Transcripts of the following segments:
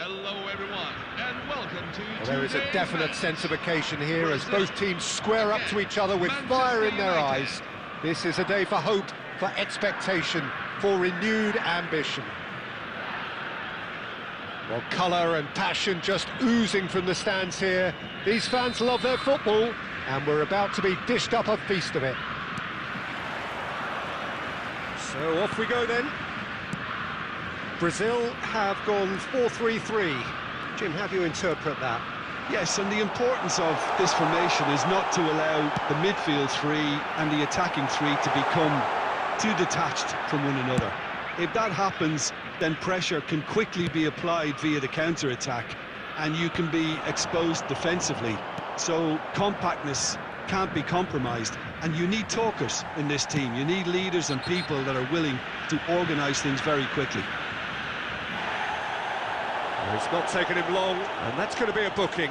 Hello everyone, and welcome to Well, there is a definite sense of occasion here as both teams square up to each other with fire in their eyes. This is a day for hope, for expectation, for renewed ambition. Well, colour and passion just oozing from the stands here. These fans love their football, and we're about to be dished up a feast of it. So off we go then. Brazil have gone 4-3-3. Jim, how do you interpret that? Yes, and the importance of this formation is not to allow the midfield three and the attacking three to become too detached from one another. If that happens, then pressure can quickly be applied via the counter-attack, and you can be exposed defensively. So compactness can't be compromised, and you need talkers in this team. You need leaders and people that are willing to organise things very quickly. It's not taken him long, and that's going to be a booking.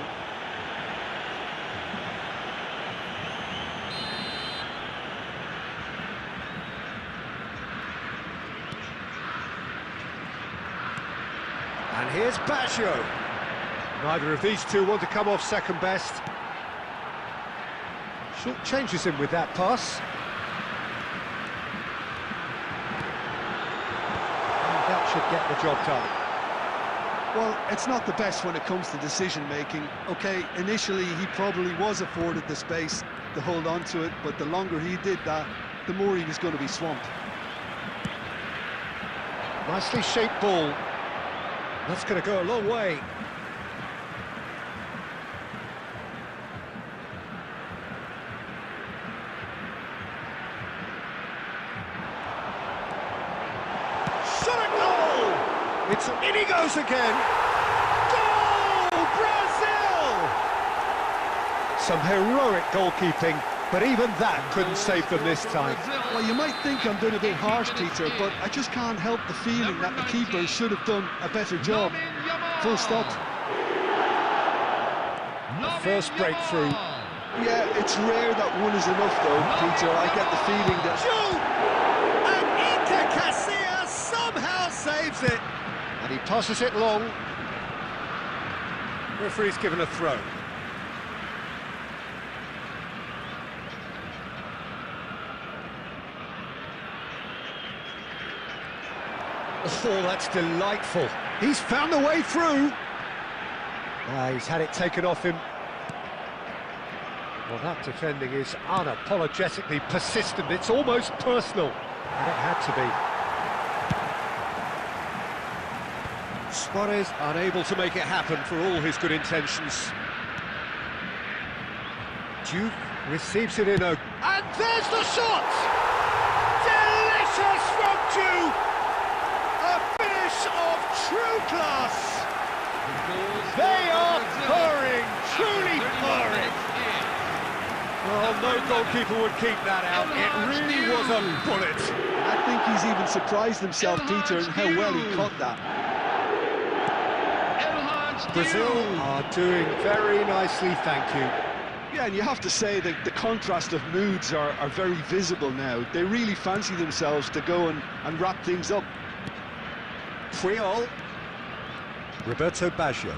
And here's Baggio. Neither of these two want to come off second best. Short changes him with that pass. And that should get the job done. Well, it's not the best when it comes to decision-making. OK, initially he probably was afforded the space to hold on to it, but the longer he did that, the more he was going to be swamped. Nicely shaped ball. That's going to go a long way. Shot a goal! It's in he goes again. Goal! Brazil! Some heroic goalkeeping, but even that couldn't save them this time. Well, you might think I'm being a bit harsh, Peter, but I just can't help the feeling that the keeper should have done a better job. Full stop. first breakthrough. Yeah, it's rare that one is enough though, Peter. I get the feeling that... Shoot! And Iker Casillas somehow saves it. And he passes it long. Referee's given a throw. Oh, that's delightful. He's found a way through. He's had it taken off him. Well, that defending is unapologetically persistent. It's almost personal. And it had to be. Suarez unable to make it happen for all his good intentions. Duke receives it in a... And there's the shot! Delicious from Duke! A finish of true class! They are purring, truly purring! Well, no goalkeeper would keep that out. It really was a bullet. I think he's even surprised himself, Peter, in how well he caught that. Brazil are doing very nicely, thank you. Yeah, and you have to say that the contrast of moods are very visible now. They really fancy themselves to go and wrap things up. Puyol. Roberto Baggio.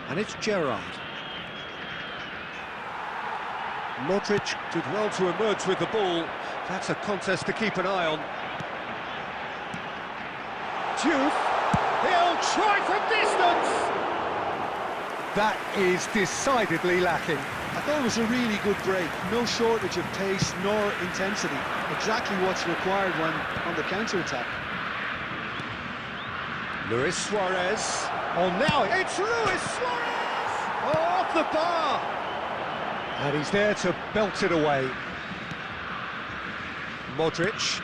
And it's Gerrard. Modric did well to emerge with the ball. That's a contest to keep an eye on. Diouf, he'll try from distance! That is decidedly lacking. I thought it was a really good break. No shortage of pace nor intensity. Exactly what's required when on the counter-attack. Luis Suarez. Oh, now it's Luis Suarez! Oh, off the bar! And he's there to belt it away. Modric.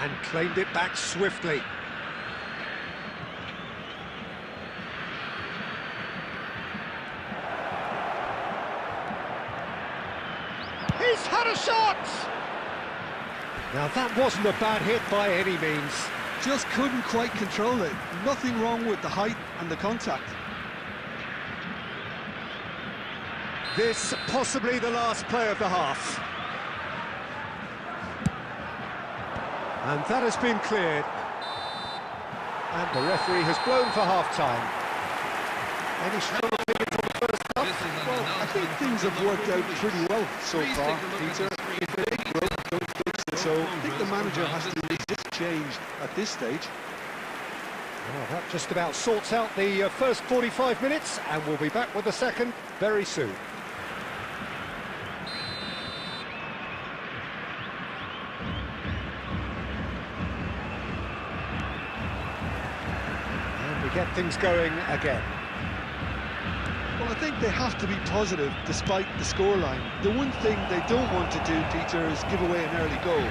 And claimed it back swiftly. He's had a shot! Now that wasn't a bad hit by any means. Just couldn't quite control it. Nothing wrong with the height and the contact. This possibly the last play of the half. And that has been cleared. And the referee has blown for half-time. Any strong opinion from the first half? Well, I think things have worked out pretty well so far, Peter. If it ain't broke, don't fix it. So I think the manager has to resist change at this stage. Well, that just about sorts out the first 45 minutes, and we'll be back with the second very soon. And we get things going again. Well, I think they have to be positive despite the scoreline. The one thing they don't want to do, Peter, is give away an early goal.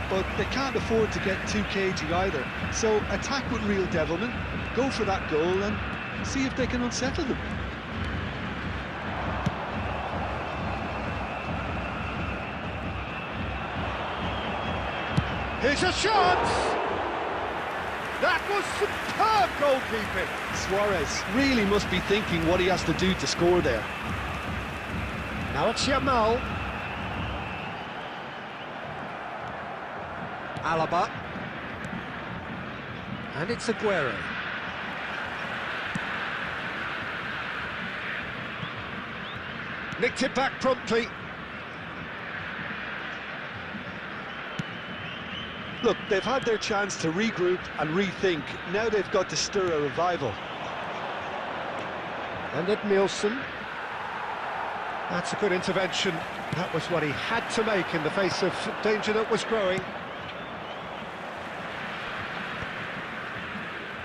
But they can't afford to get too cagey either. So attack with real devilment, go for that goal and see if they can unsettle them. Here's a shot! That was superb goalkeeping! Suarez really must be thinking what he has to do to score there. Now it's Yamal. Alaba. And it's Aguero. Nicked it back promptly. Look, they've had their chance to regroup and rethink. Now they've got to stir a revival. And Edmilson. That's a good intervention. That was what he had to make in the face of danger that was growing.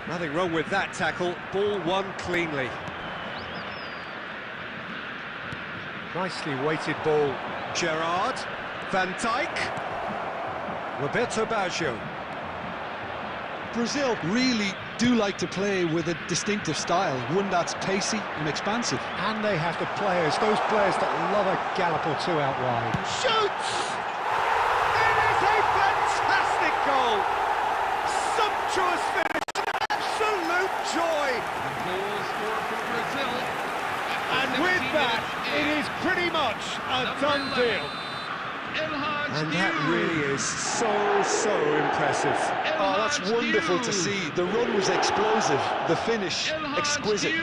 Nothing wrong with that tackle. Ball won cleanly. Nicely weighted ball. Gerrard. Van Dijk. Roberto Baggio. Brazil really do like to play with a distinctive style, one that's pacey and expansive. And they have the players, those players that love a gallop or two out wide. Shoots! It is a fantastic goal! Sumptuous finish! It is pretty much a done deal. And that really is so impressive. Oh, that's wonderful to see. The run was explosive, the finish exquisite. 2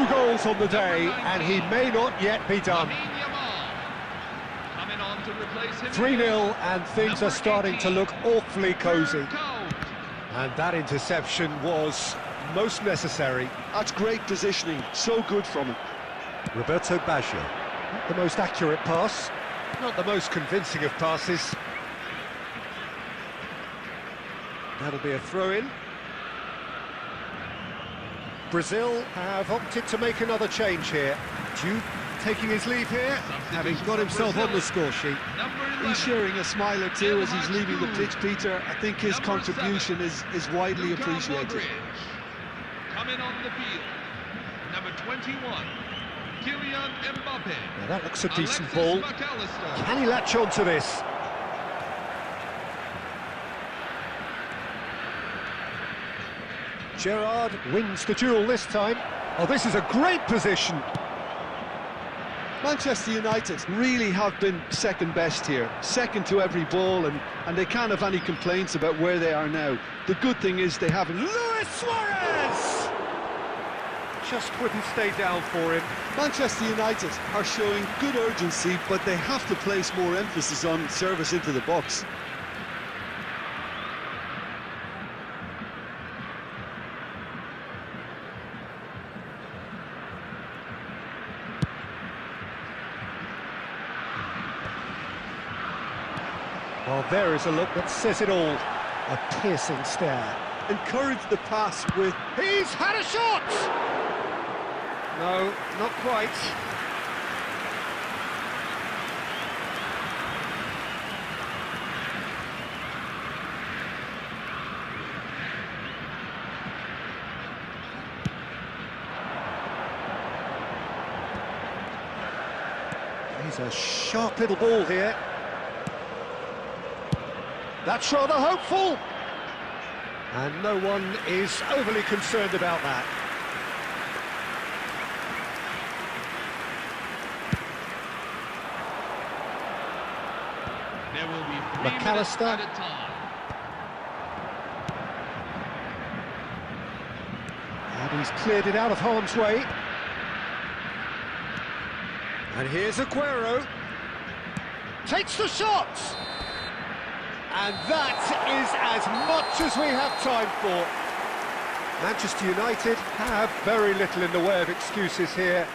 goals on the day, and he may not yet be done. 3-0, and things are starting to look awfully cosy. And that interception was most necessary. That's great positioning, so good from him. Roberto Baggio. Not the most accurate pass, not the most convincing of passes. That'll be a throw-in. Brazil have opted to make another change here. Jude taking his leave here, having got himself on the score sheet. He's sharing a smile or two as he's leaving the pitch, Peter. I think his contribution is widely appreciated. Coming on the field, number 21, Kylian Mbappe. Now that looks a decent ball. Can he latch on to this? Gerrard wins the duel this time. Oh, this is a great position. Manchester United really have been second best here, second to every ball, and they can't have any complaints about where they are now. The good thing is they haven't. Luis Suarez! Just wouldn't stay down for him. Manchester United are showing good urgency, but they have to place more emphasis on service into the box. Well, there is a look that says it all. A piercing stare. Encourage the pass with... He's had a shot! No, not quite. He's a sharp little ball here. That's rather hopeful. And no one is overly concerned about that. There will be 3 McAllister. minutes at a time. And he's cleared it out of harm's way. And here's Aguero. Takes the shot! And that is as much as we have time for. Manchester United have very little in the way of excuses here,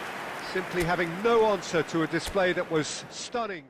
simply having no answer to a display that was stunning.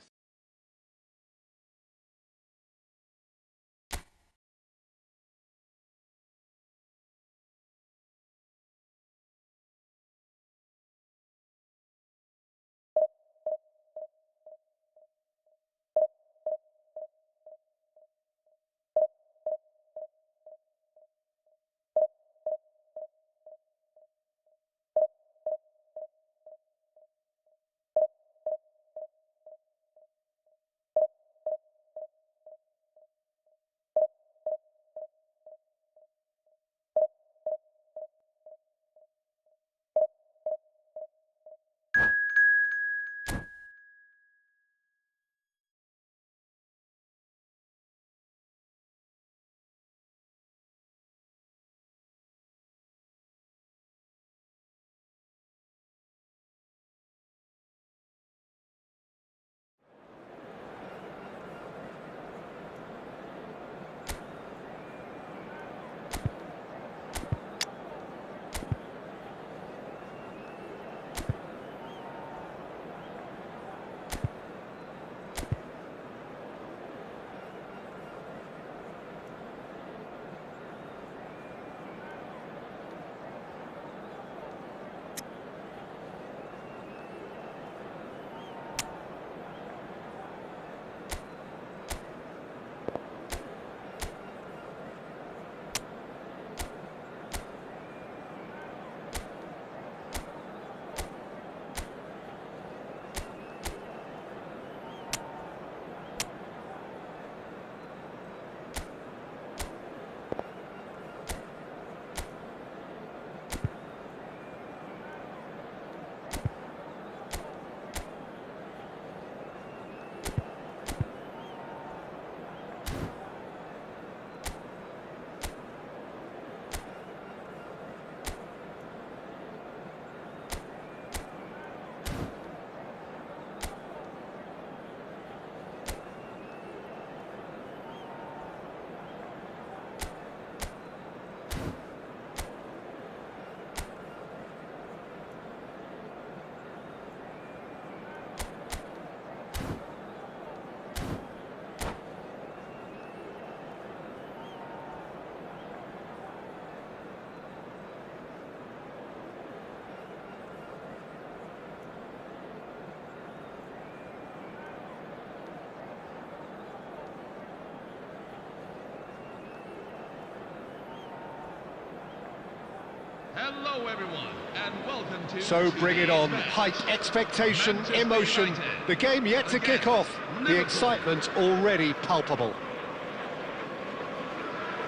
Hello, everyone, and welcome to... So bring it on. today's match. Height, expectation, Manchester emotion. United The game yet to kick against off. The Liverpool. excitement already palpable.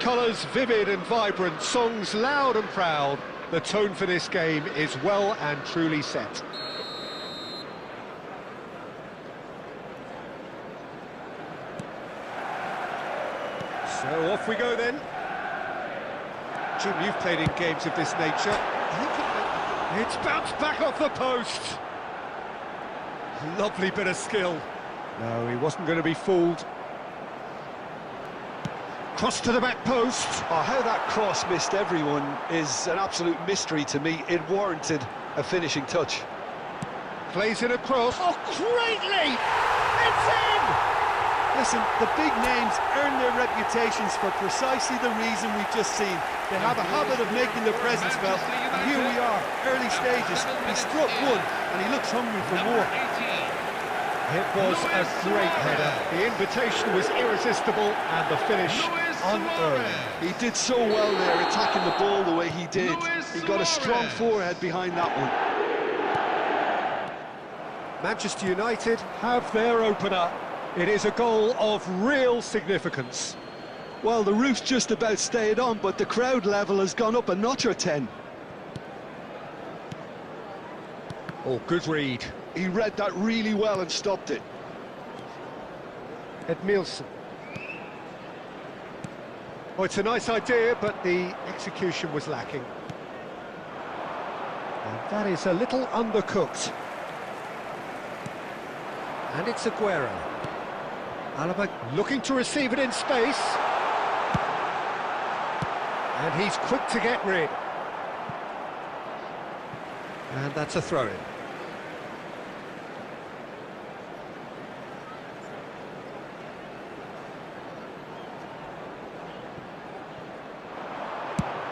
Colours vivid and vibrant, songs loud and proud. The tone for this game is well and truly set. So off we go then. Jim, you've played in games of this nature. It's bounced back off the post. Lovely bit of skill. No, he wasn't going to be fooled. Cross to the back post. Oh, how that cross missed everyone is an absolute mystery to me. It warranted a finishing touch. Plays it across. Oh, great leap! It's in! Listen, the big names earn their reputations for precisely the reason we've just seen. They have a habit of making their presence felt, and here we are, early stages. He struck one, and he looks hungry for Number more. 18. It was a great header. The invitation was irresistible, and the finish unearned. He did so well there, attacking the ball the way he did. He got a strong forehead behind that one. Manchester United have their opener. It is a goal of real significance. Well, the roof's just about stayed on, but the crowd level has gone up a notch or 10. Oh, good read. He read that really well and stopped it. Edmilson. Oh, it's a nice idea, but the execution was lacking. And that is a little undercooked. And it's Aguero. Alaba looking to receive it in space. And he's quick to get rid. And that's a throw-in.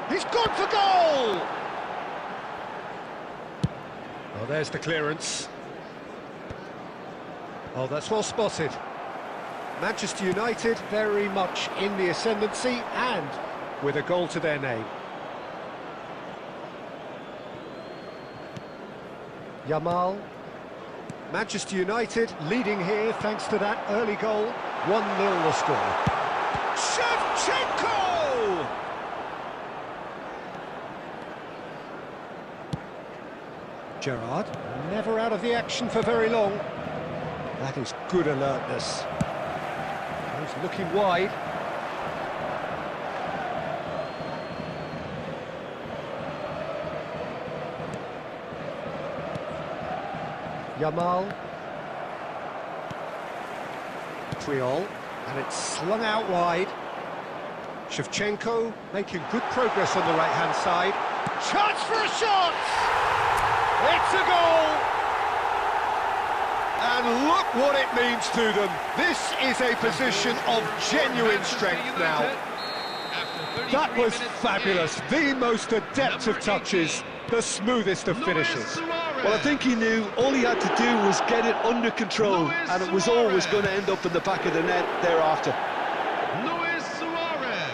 He's gone for goal! Oh, there's the clearance. Oh, that's well spotted. Manchester United very much in the ascendancy and with a goal to their name. Yamal. Manchester United leading here thanks to that early goal. 1-0 the score. Shevchenko! Gerrard, never out of the action for very long. That is good alertness. He's looking wide. Yamal. Triol, and it's slung out wide. Shevchenko making good progress on the right-hand side. Chance for a shot! It's a goal! And look what it means to them. This is a position of genuine strength now. That was fabulous. The most adept of touches, the smoothest of finishes. Well, I think he knew all he had to do was get it under control, and it was always going to end up in the back of the net thereafter. Luis Suarez.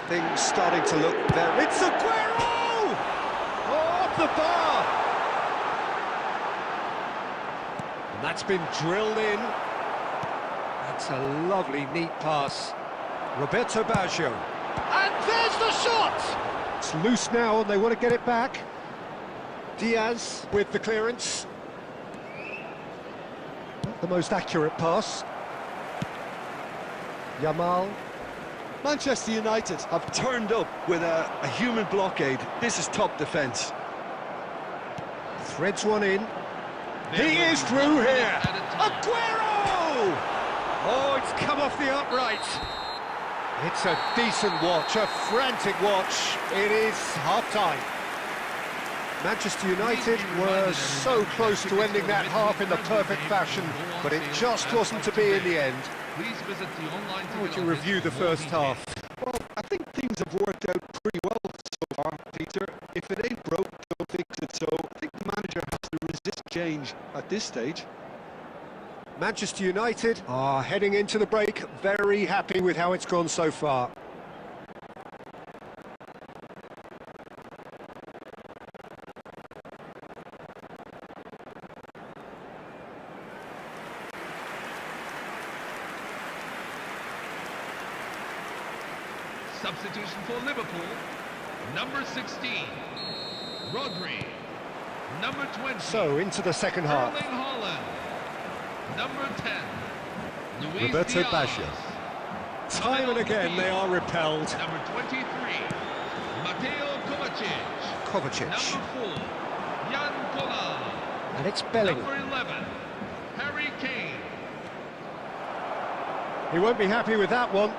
Things starting to look very... It's Aguero! Oh, off the bar! And that's been drilled in. That's a lovely, neat pass. Roberto Baggio. And there's the shot! It's loose now, and they want to get it back. Diaz with the clearance. Not the most accurate pass. Yamal. Manchester United have turned up with a human blockade. This is top defence. Threads one in. He is through here. Aguero! Oh, it's come off the upright. It's a decent watch, a frantic watch. It is half-time. Manchester United were so close to ending that half in the perfect fashion, but it just wasn't to be in the end. Please visit the online. How would you review the first half? Well, I think things have worked out pretty well so far, Peter. If it ain't broke, don't fix it. So I think the manager has to resist change at this stage. Manchester United are heading into the break, very happy with how it's gone so far. Substitution for Liverpool. Number 16, Rodri. Number 20, So, into the second half. Erling Haaland. Number 10, Luis Roberto Diaz. Baggio. Time and again they are repelled. Number 23, Mateo Kovacic. Kovacic. Number 4, Jan Kola. And it's Bellingham. Number 11, Harry Kane. He won't be happy with that one.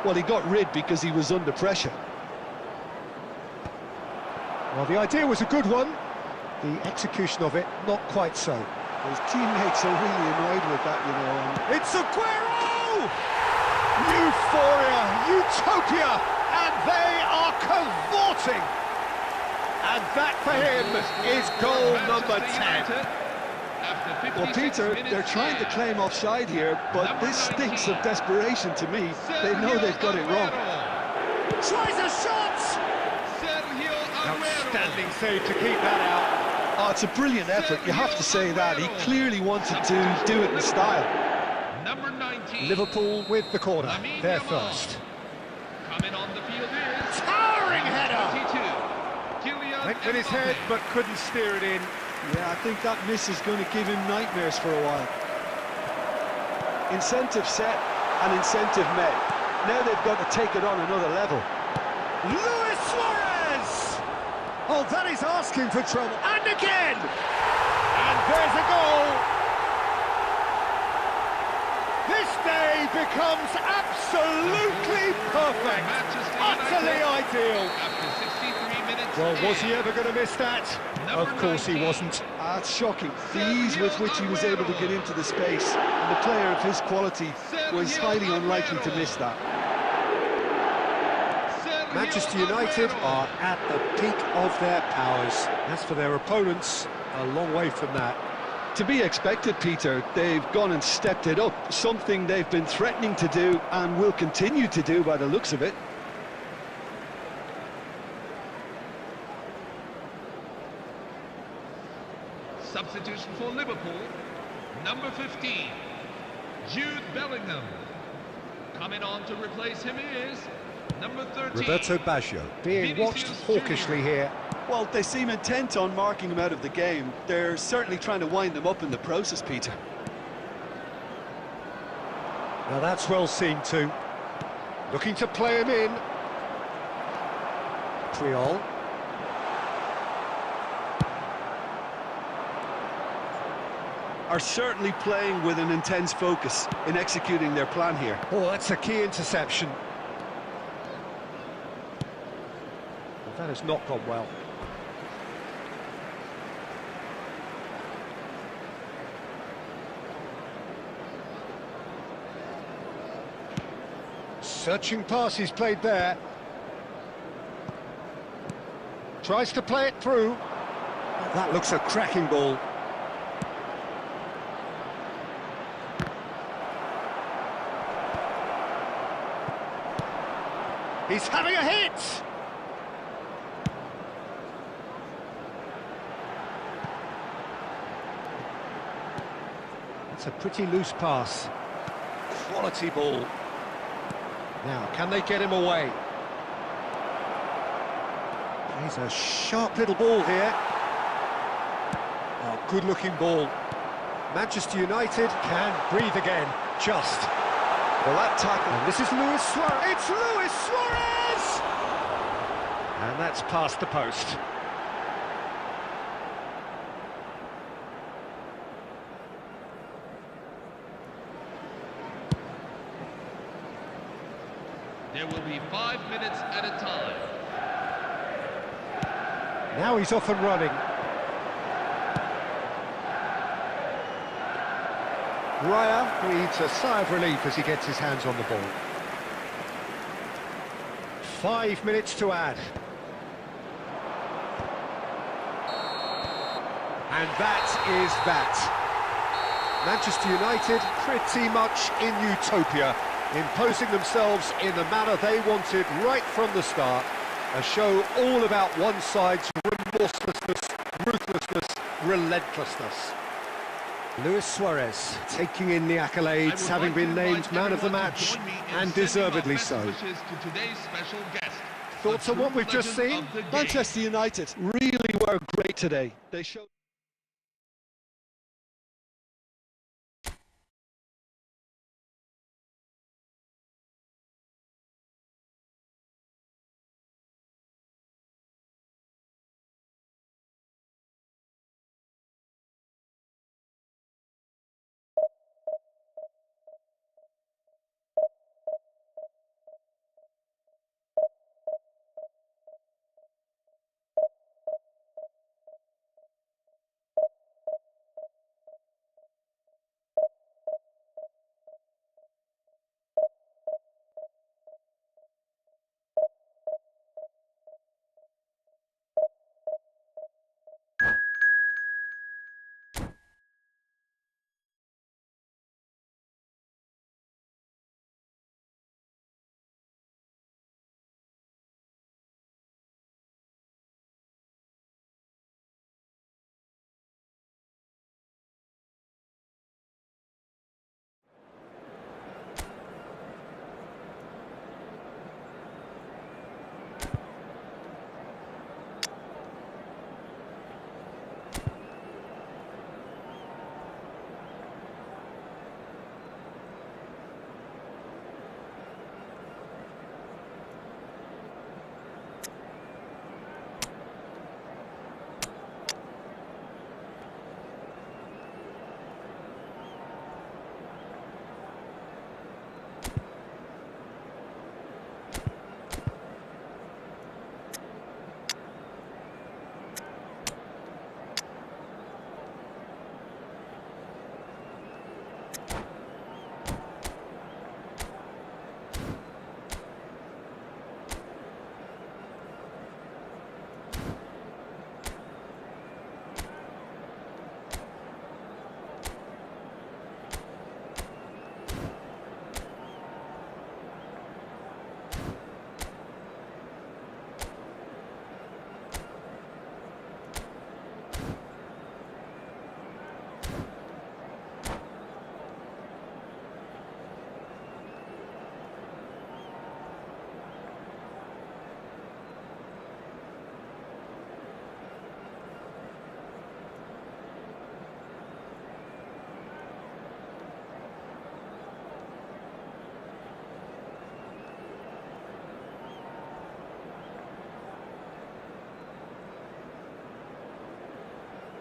Well, he got rid because he was under pressure. Well, the idea was a good one. The execution of it, not quite so. His teammates are really annoyed with that, you know. It's Aguero! Euphoria, utopia, and they are cavorting. And that for him is goal number 10. Well, Peter, they're trying to claim offside here, but this stinks of desperation to me. They know they've got it wrong. Tries a shot! Outstanding save to keep that out. Oh, it's a brilliant effort, you have to say that. He clearly wanted to do it in style. Number 19, Liverpool with the corner, they're first. Coming on the field is Towering header! 22, Kylian Went with his head, but couldn't steer it in. Yeah, I think that miss is going to give him nightmares for a while. Incentive set and incentive met. Now they've got to take it on another level. Luis Suarez! Oh, that is asking for trouble. And again! And there's a goal! This day becomes absolutely perfect! Utterly ideal! after 63 minutes. Well, was he ever going to miss that? Of course he wasn't. That's shocking. The ease with which he was able to get into the space. And the player of his quality was highly unlikely to miss that. Manchester United are at the peak of their powers. As for their opponents, a long way from that. To be expected, Peter. They've gone and stepped it up. Something they've been threatening to do and will continue to do by the looks of it. Substitution for Liverpool. Number 15, Jude Bellingham. Coming on to replace him is number 13, Roberto Baggio being watched hawkishly here. Well, they seem intent on marking him out of the game. They're certainly trying to wind them up in the process, Peter. Now that's well seen too. Looking to play him in. Triol. Are certainly playing with an intense focus in executing their plan here. Oh, that's a key interception. Well, that has not gone well. Searching pass he's played there. Tries to play it through. That looks a cracking ball. He's having a hit! It's a pretty loose pass. Quality ball. Now, can they get him away? He's a sharp little ball here. Oh, good-looking ball. Manchester United can breathe again, just. Well, that tackle... And this is Luis Suarez. It's Luis Suarez! And that's past the post. There will be 5 minutes at a time. Now he's off and running. Raya breathes a sigh of relief as he gets his hands on the ball. 5 minutes to add. And that is that. Manchester United pretty much in utopia, imposing themselves in the manner they wanted right from the start. A show all about one side's remorselessness, ruthlessness, relentlessness. Luis Suarez taking in the accolades, having been named man of the match, and deservedly so. To today's special guest, Thoughts on what we've just seen? Manchester United really were great today. They showed...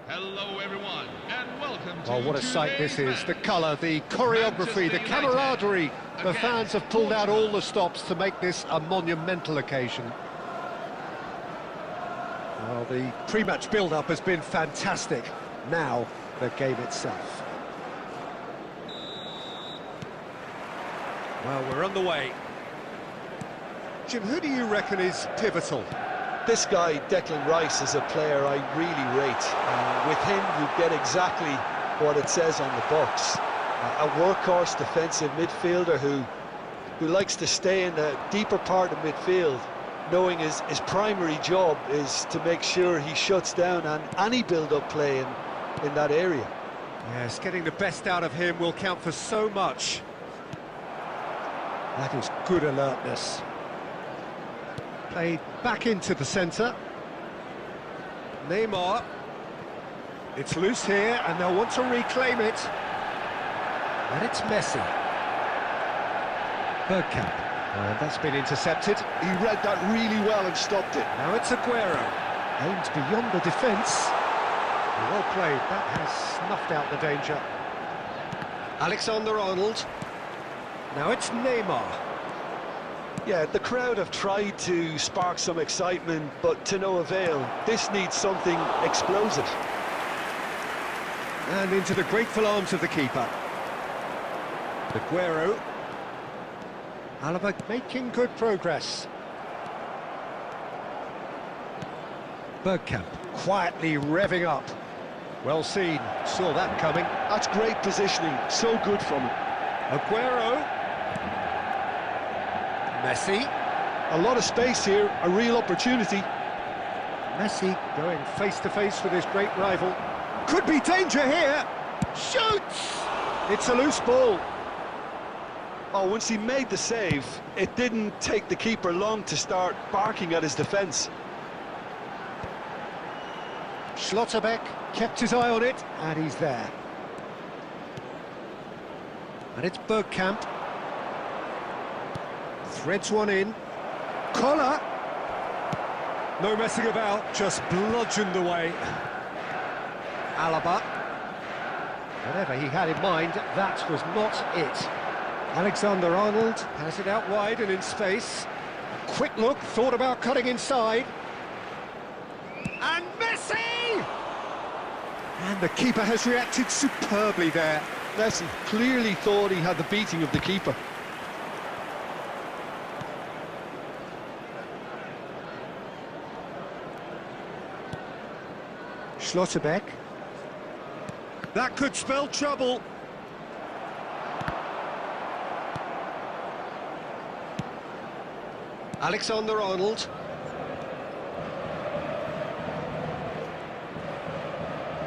Hello everyone, and welcome to Oh, what a sight this today's is. The match. colour, the choreography, the Manchester camaraderie. United The fans have pulled out all the stops to make this a monumental occasion. Well, the pre-match build-up has been fantastic. Now, the game itself. Well, we're on the way. Jim, who do you reckon is pivotal? This guy, Declan Rice, is a player I really rate. With him, you get exactly what it says on the box. A workhorse defensive midfielder who likes to stay in the deeper part of midfield, knowing his primary job is to make sure he shuts down any build-up play in that area. Yes, getting the best out of him will count for so much. That is good alertness. Played back into the centre. Neymar. It's loose here, and they'll want to reclaim it. And it's Messi. Bergkamp. And that's been intercepted. He read that really well and stopped it. Now it's Aguero. Aimed beyond the defence. Well played. That has snuffed out the danger. Alexander-Arnold. Now it's Neymar. Yeah, the crowd have tried to spark some excitement, but to no avail. This needs something explosive. And into the grateful arms of the keeper. Aguero. Alaba making good progress. Bergkamp quietly revving up. Well seen, saw that coming. That's great positioning, so good from him. Aguero. Messi. A lot of space here, a real opportunity. Messi going face-to-face with his great rival. Could be danger here. Shoots! It's a loose ball. Oh, once he made the save, it didn't take the keeper long to start barking at his defence. Schlotterbeck kept his eye on it, and he's there. And it's Bergkamp. Threads one in. Collar! No messing about, just bludgeoned away. Alaba. Whatever he had in mind, that was not it. Alexander-Arnold has it out wide and in space. A quick look, thought about cutting inside. And Messi! And the keeper has reacted superbly there. Messi clearly thought he had the beating of the keeper. Schlotterbeck. That could spell trouble. Alexander-Arnold.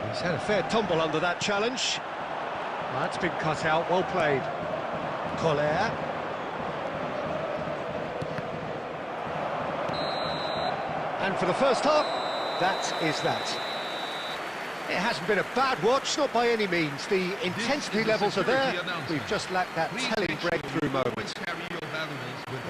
He's had a fair tumble under that challenge. That's been cut out, well played. Collier. And for the first half, that is that. It hasn't been a bad watch, not by any means. The intensity levels are there. We've just lacked that telling breakthrough moment.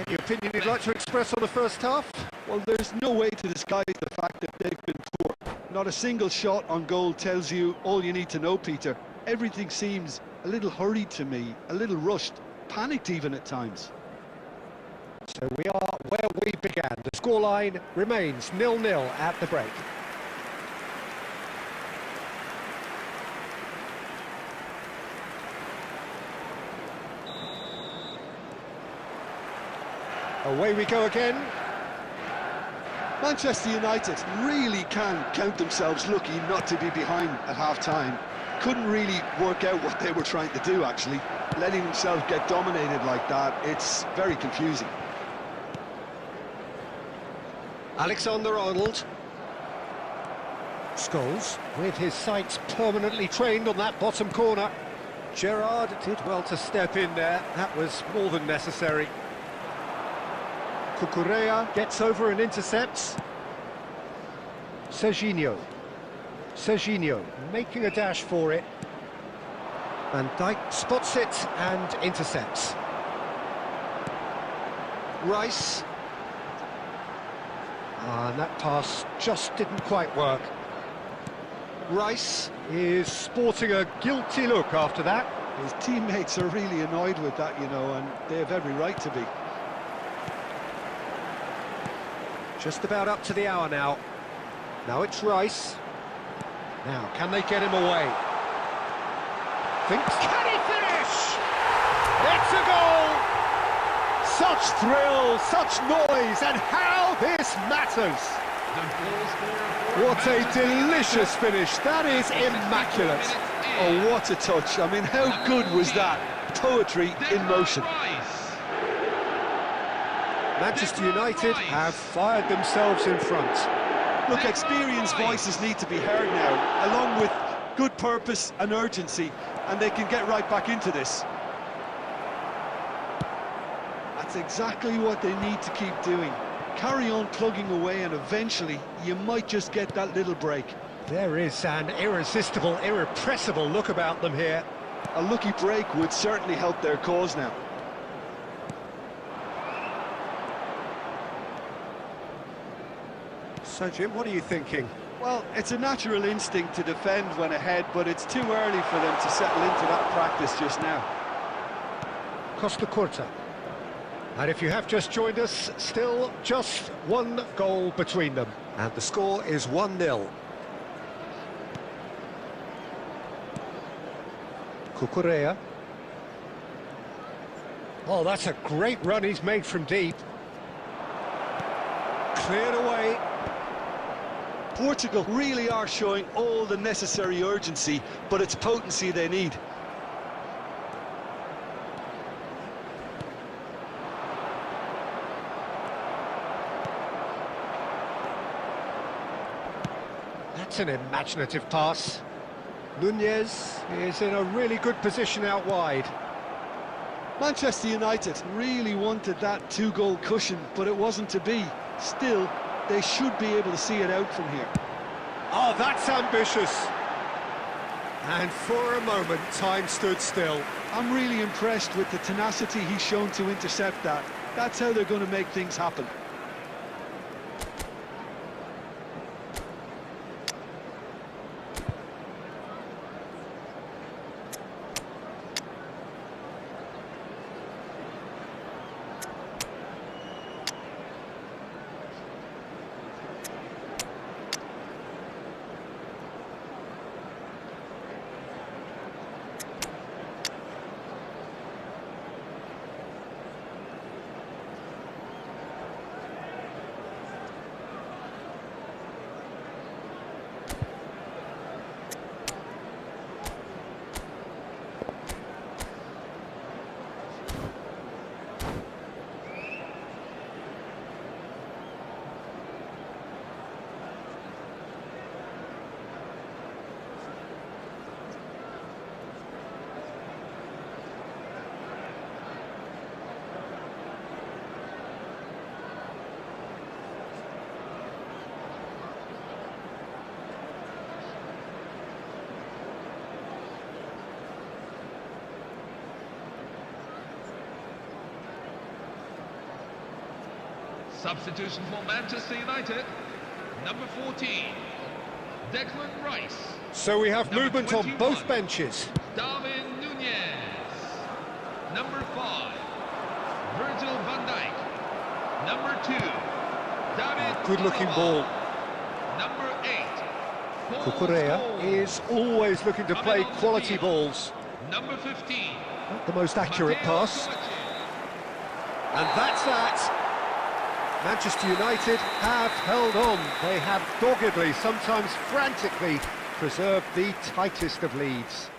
Any opinion you'd like to express on the first half? Well, there's no way to disguise the fact that they've been poor. Not a single shot on goal tells you all you need to know, Peter. Everything seems a little hurried to me, a little rushed, panicked even at times. So we are where we began. The scoreline remains 0-0 at the break. Away we go again. Manchester United really can count themselves lucky not to be behind at half-time. Couldn't really work out what they were trying to do, actually. Letting themselves get dominated like that, it's very confusing. Alexander-Arnold. Scholes, with his sights permanently trained on that bottom corner. Gerrard did well to step in there. That was more than necessary. Cucurella gets over and intercepts. Serginho making a dash for it. Van Dijk spots it and intercepts. Rice. And that pass just didn't quite work. Rice is sporting a guilty look after that. His teammates are really annoyed with that, you know, and they have every right to be. Just about up to the hour now. Now it's Rice. Now, can they get him away? Can he finish? It's a goal! Such thrill, such noise, and how this matters! What a delicious finish. That is immaculate. Oh, what a touch. I mean, how good was that? Poetry in motion. Manchester United have fired themselves in front. Look, experienced voices need to be heard now, along with good purpose and urgency, and they can get right back into this. That's exactly what they need to keep doing. Carry on plugging away, and eventually you might just get that little break. There is an irresistible, irrepressible look about them here. A lucky break would certainly help their cause now. So, Jim, what are you thinking? Well, it's a natural instinct to defend when ahead, but it's too early for them to settle into that practice just now. Costa Curta. And if you have just joined us, still just one goal between them. And the score is 1-0. Cucurella. Oh, that's a great run he's made from deep. Cleared away. Portugal really are showing all the necessary urgency, but it's potency they need. That's an imaginative pass. Nunez is in a really good position out wide. Manchester United really wanted that two-goal cushion, but it wasn't to be. Still, they should be able to see it out from here. Oh, that's ambitious. And for a moment, time stood still. I'm really impressed with the tenacity he's shown to intercept that. That's how they're going to make things happen. Substitution for Manchester United, number 14, Declan Rice. So we have Number movement on 21. both benches. Darwin Nunez. Number 5, Virgil van Dijk. Number 2, David Good-looking Alaba. ball. Number 8, Paul Cucurella Scholes. is always looking to play Coming onto quality field. balls. Number 15, Not the most accurate Matteo pass. Kovacic. And that's that. Manchester United have held on. They have doggedly, sometimes frantically, preserved the tightest of leads.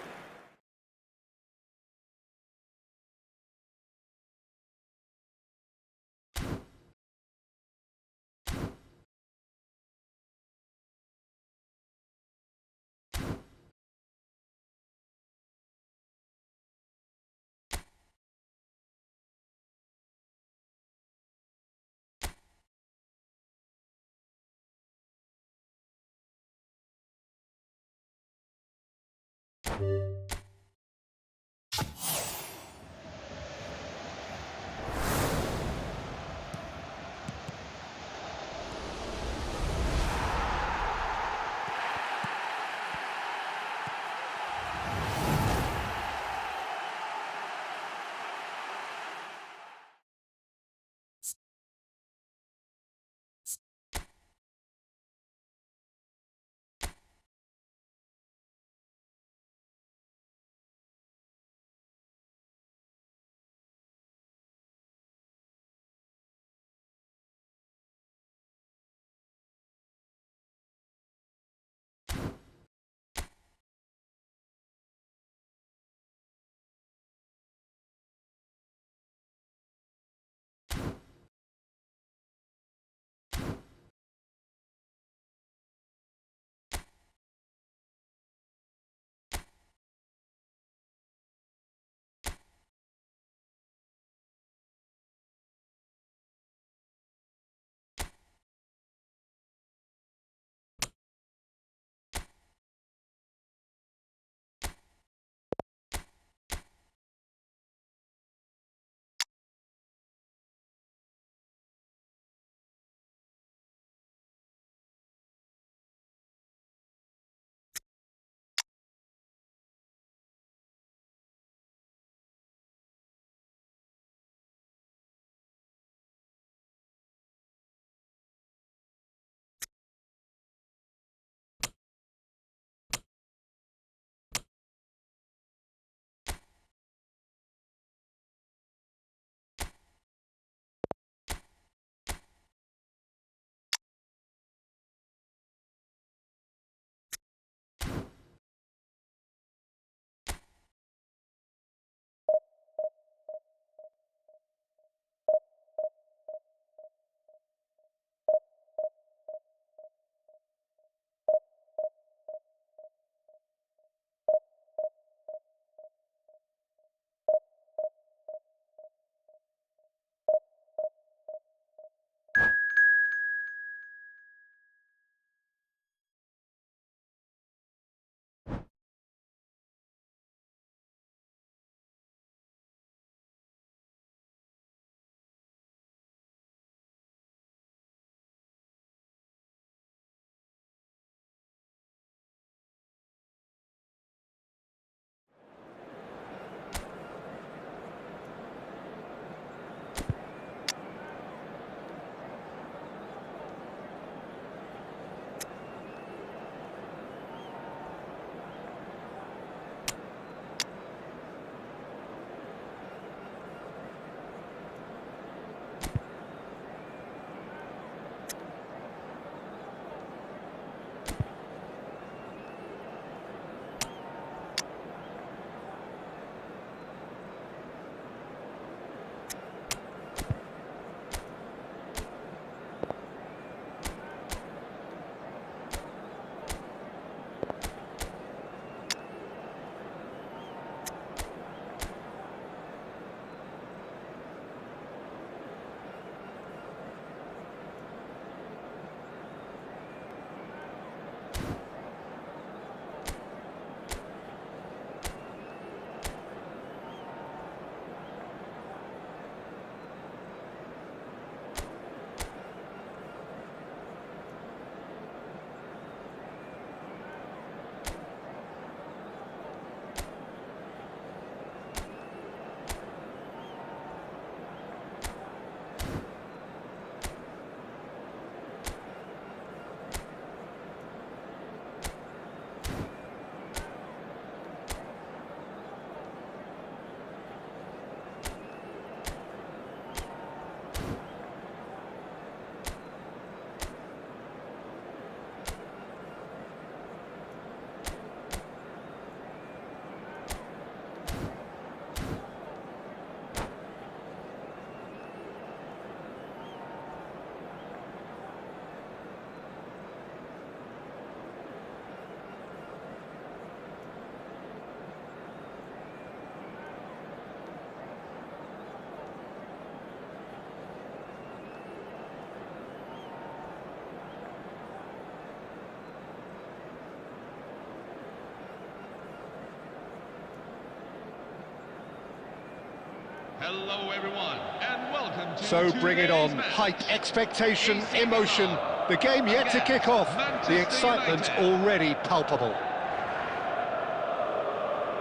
Hello everyone, and welcome to So bring it on. today's match. Hype, expectation, AC emotion. Milan The game yet to against kick off. Manchester The excitement United. already palpable.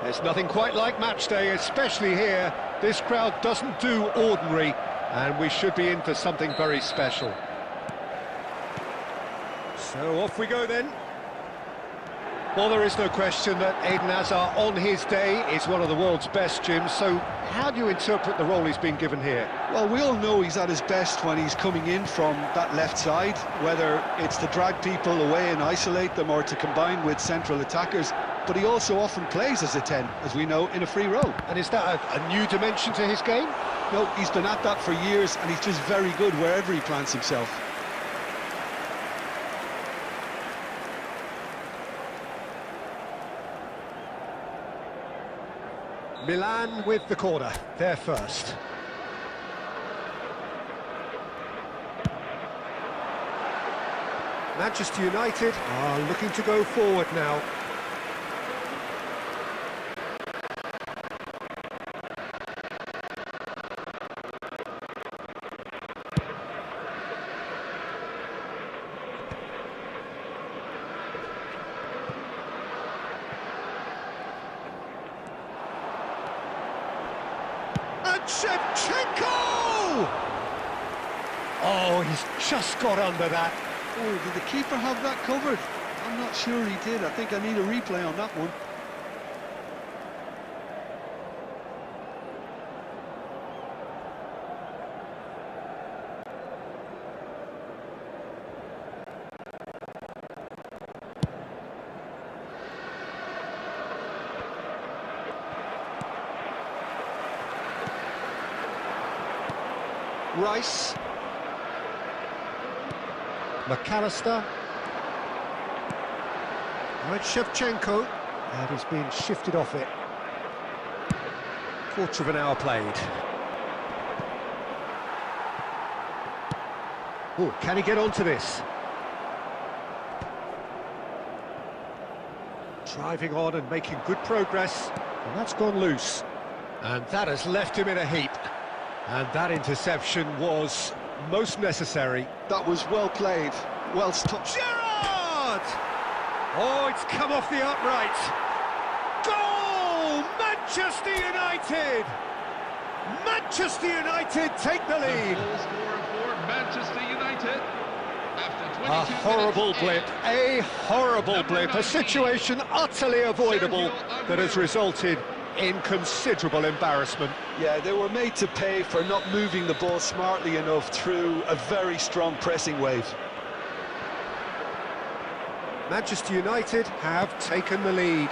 There's nothing quite like match day, especially here. This crowd doesn't do ordinary, and we should be in for something very special. So off we go then. Well, there is no question that Eden Hazard on his day is one of the world's best, Jim. So how do you interpret the role he's been given here? Well, we all know he's at his best when he's coming in from that left side, whether it's to drag people away and isolate them or to combine with central attackers. But he also often plays as a 10, as we know, in a free role. And is that a new dimension to his game? No, he's been at that for years, and he's just very good wherever he plants himself. Milan with the corner, they're first. Manchester United are looking to go forward now. And Shevchenko! Oh, he's just got under that. Oh, did the keeper have that covered? I'm not sure he did. I think I need a replay on that one. Rice. McAllister. And Shevchenko. And he's been shifted off it. Quarter of an hour played. Oh, can he get onto this? Driving on and making good progress. And that's gone loose. And that has left him in a heap. And that interception was most necessary. That was well played, well stopped. Gerrard! Oh, it's come off the upright. Goal! Manchester United! Manchester United take the lead. Goal scorer for Manchester United. After 22 A horrible minutes blip, a horrible blip, a situation utterly avoidable that has resulted in considerable embarrassment. Yeah, they were made to pay for not moving the ball smartly enough through a very strong pressing wave. Manchester United have taken the lead.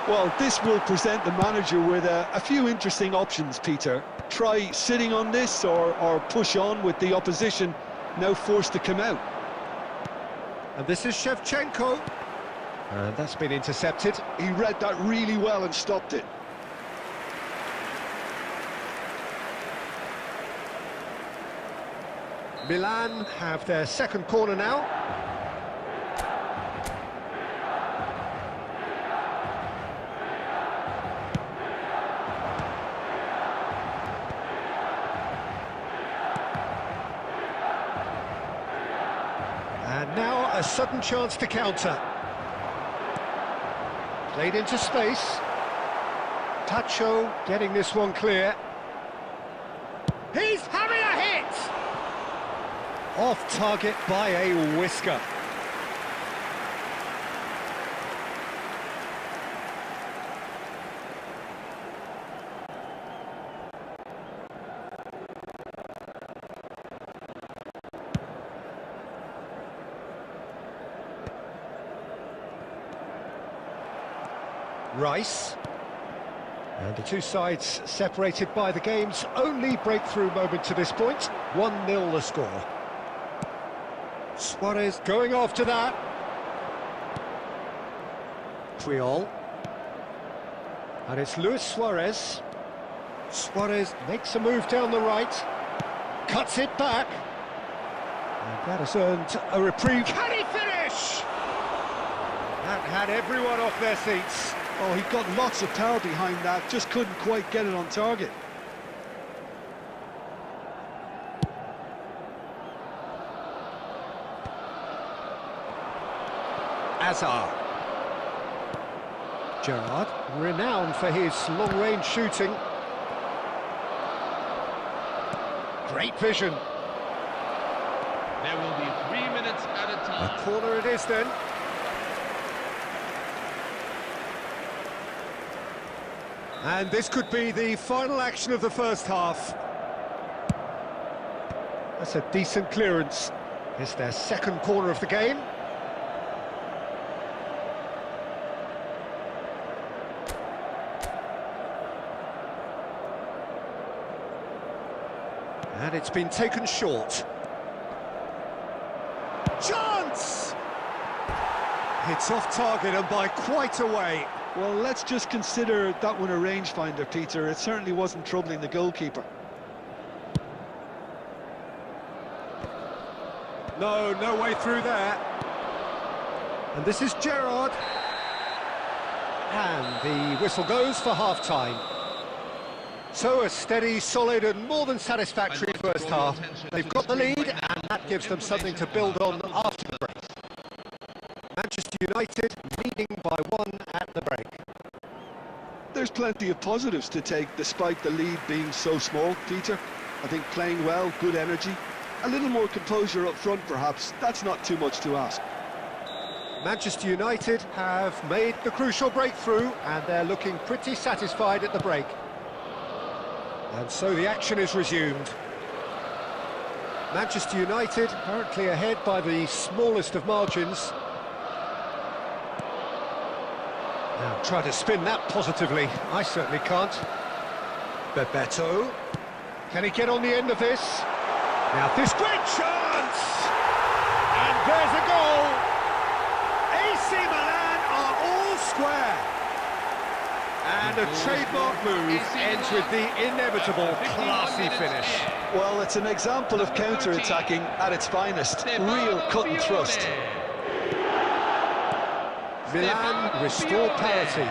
Well, this will present the manager with a few interesting options, Peter. Try sitting on this or push on with the opposition now forced to come out. And this is Shevchenko. And that's been intercepted. He read that really well and stopped it. Milan have their second corner now. And now a sudden chance to counter. Played into space. Tacho getting this one clear. He's having a hit! Off target by a whisker. Rice. And the two sides separated by the game's only breakthrough moment to this point. 1-0 the score. Suarez going after that. Puyol. And it's Luis Suarez. Suarez makes a move down the right. Cuts it back. And that has earned a reprieve. Can he finish? That had everyone off their seats. Oh, he got lots of power behind that, just couldn't quite get it on target. Azar. Gerrard, renowned for his long-range shooting. Great vision. There will be 3 minutes at a time. A corner it is then. And this could be the final action of the first half. That's a decent clearance. It's their second corner of the game. And it's been taken short. Chance! It's off target and by quite a way. Well, let's just consider that one a rangefinder, Peter. It certainly wasn't troubling the goalkeeper. No way through there. And this is Gerrard. And the whistle goes for half-time. So a steady, solid and more than satisfactory first half. They've got the lead and that gives them something to build on after the break. Manchester United leading by 1 at the break. There's plenty of positives to take despite the lead being so small, Peter. I think playing well, good energy. A little more composure up front perhaps, that's not too much to ask. Manchester United have made the crucial breakthrough and they're looking pretty satisfied at the break. And so the action is resumed. Manchester United currently ahead by the smallest of margins. Now try to spin that positively. I certainly can't. Bebeto. Can he get on the end of this? Now this great chance! And there's a goal! AC Milan are all square. And a trademark move ends with the inevitable classy finish. Well, it's an example of counter-attacking at its finest. Real cut and thrust. Milan restore parity.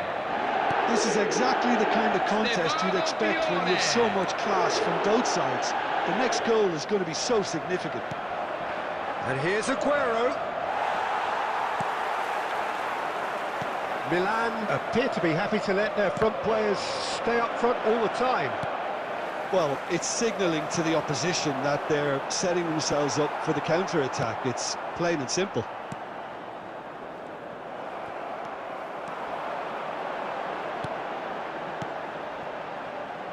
This is exactly the kind of contest you'd expect when you have so much class from both sides. The next goal is going to be so significant. And here's Aguero. Milan appear to be happy to let their front players stay up front all the time. Well, it's signalling to the opposition that they're setting themselves up for the counter-attack. It's plain and simple.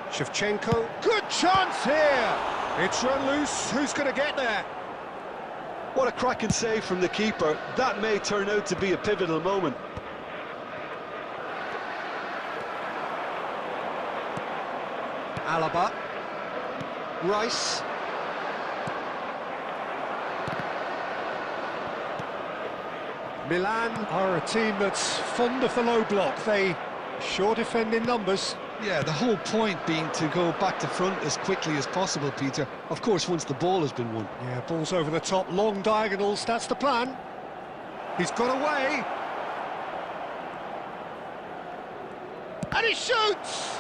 Shevchenko, good chance here! It's run loose, who's going to get there? What a cracking save from the keeper. That may turn out to be a pivotal moment. Alaba. Rice. Milan are a team that's fond of the low block. They sure defend in numbers. Yeah, the whole point being to go back to front as quickly as possible, Peter. Of course, once the ball has been won. Yeah, ball's over the top, long diagonals, that's the plan. He's got away. And he shoots!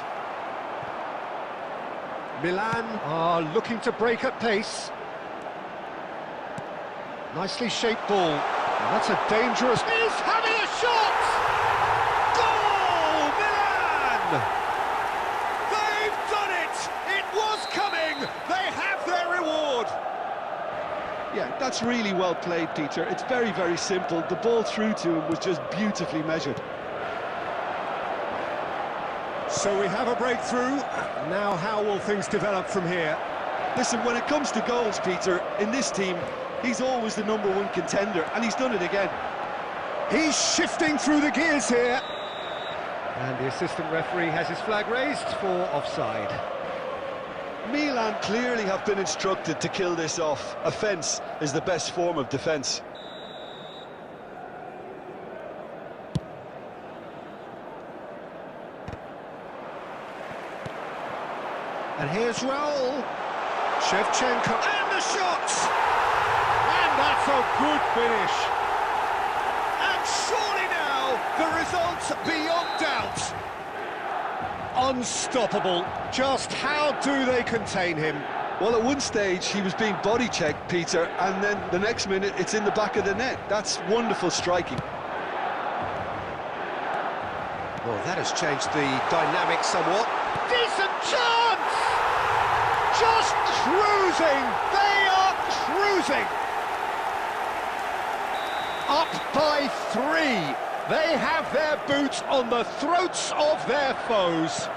Milan are looking to break at pace. Nicely shaped ball. And that's a dangerous... He's having a shot! Goal, Milan! They've done it! It was coming! They have their reward! Yeah, that's really well played, Peter. It's very, very simple. The ball through to him was just beautifully measured. So we have a breakthrough. Now how will things develop from here? Listen, when it comes to goals, Peter, in this team, he's always the #1 contender, and he's done it again. He's shifting through the gears here. And the assistant referee has his flag raised for offside. Milan clearly have been instructed to kill this off. Offence is the best form of defence. And here's Raul. Shevchenko, and the shot! And that's a good finish. And surely now, the result's beyond doubt. Unstoppable. Just how do they contain him? Well, at one stage, he was being body-checked, Peter, and then the next minute, it's in the back of the net. That's wonderful striking. Well, that has changed the dynamic somewhat. Decent chance! Just cruising! They are cruising! Up by 3. They have their boots on the throats of their foes.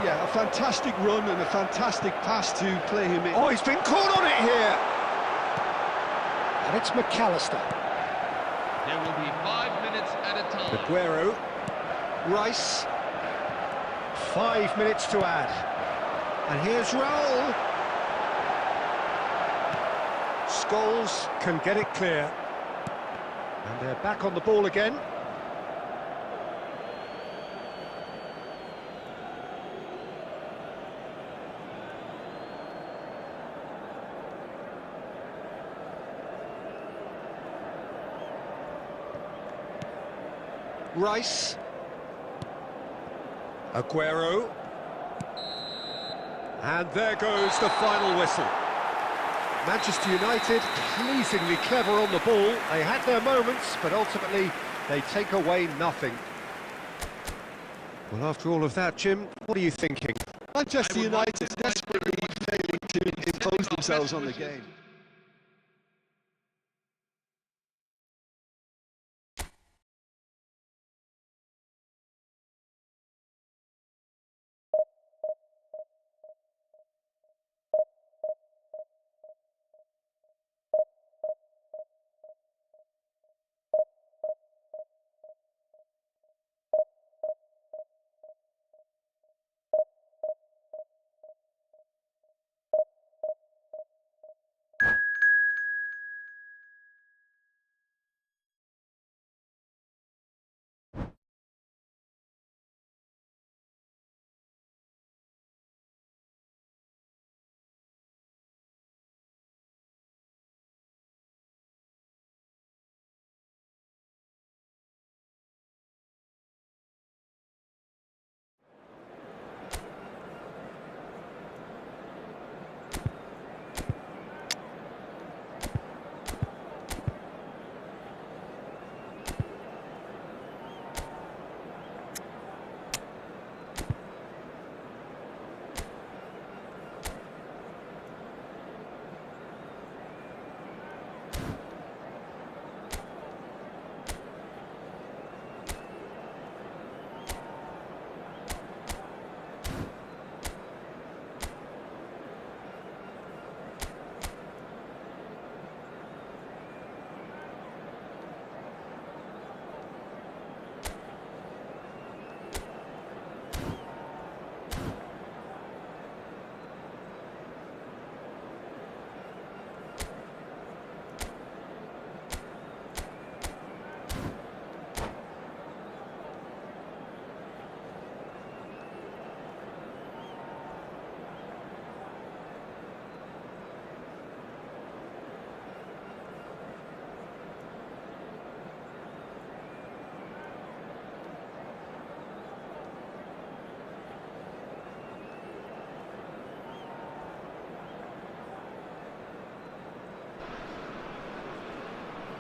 Yeah, a fantastic run and a fantastic pass to play him in. Oh, he's been caught on it here! And it's McAllister. There will be 5 minutes at a time. Aguero. Rice. 5 minutes to add. And here's Raul. Scholes can get it clear. And they're back on the ball again. Rice. Aguero. And there goes the final whistle. Manchester United, pleasingly clever on the ball. They had their moments, but ultimately they take away nothing. Well, after all of that, Jim, what are you thinking? Manchester United desperately failing to impose themselves on the game.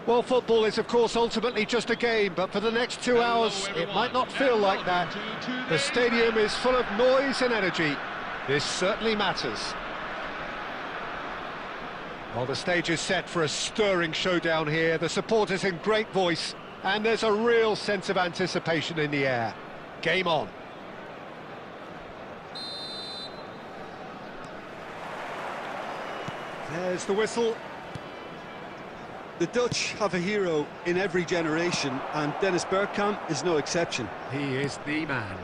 Well, football is, of course, ultimately just a game, but for the next 2 hours, it might not feel like that. The stadium is full of noise and energy. This certainly matters. Well, the stage is set for a stirring showdown here. The supporters in great voice, and there's a real sense of anticipation in the air. Game on. There's the whistle. The Dutch have a hero in every generation, and Dennis Bergkamp is no exception. He is the man.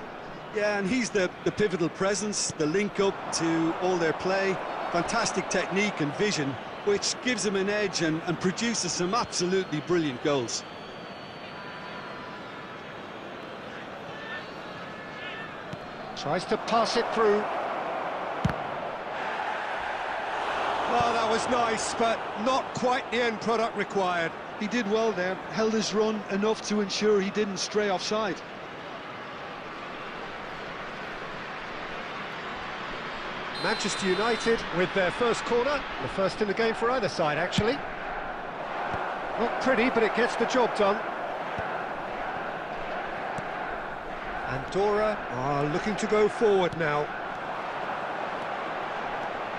Yeah, and he's the pivotal presence, the link-up to all their play, fantastic technique and vision, which gives him an edge and produces some absolutely brilliant goals. Tries to pass it through. Oh, that was nice, but not quite the end product required. He did well there, held his run enough to ensure he didn't stray offside. Manchester United with their first corner, the first in the game for either side, actually. Not pretty, but it gets the job done. Andorra are looking to go forward now.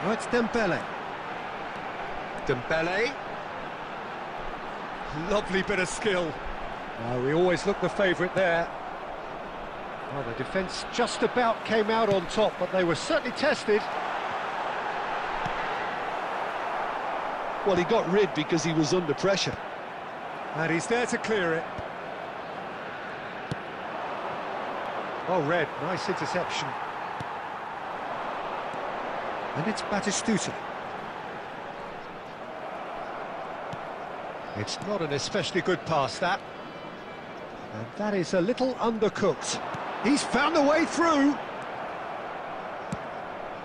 Oh, it's Dembele. Dembele. Lovely bit of skill. We always look the favourite there. Well, the defence just about came out on top, but they were certainly tested. Well, he got rid because he was under pressure. And he's there to clear it. Oh, Red, nice interception. And it's Batistuta. It's not an especially good pass, that. And that is a little undercooked. He's found a way through.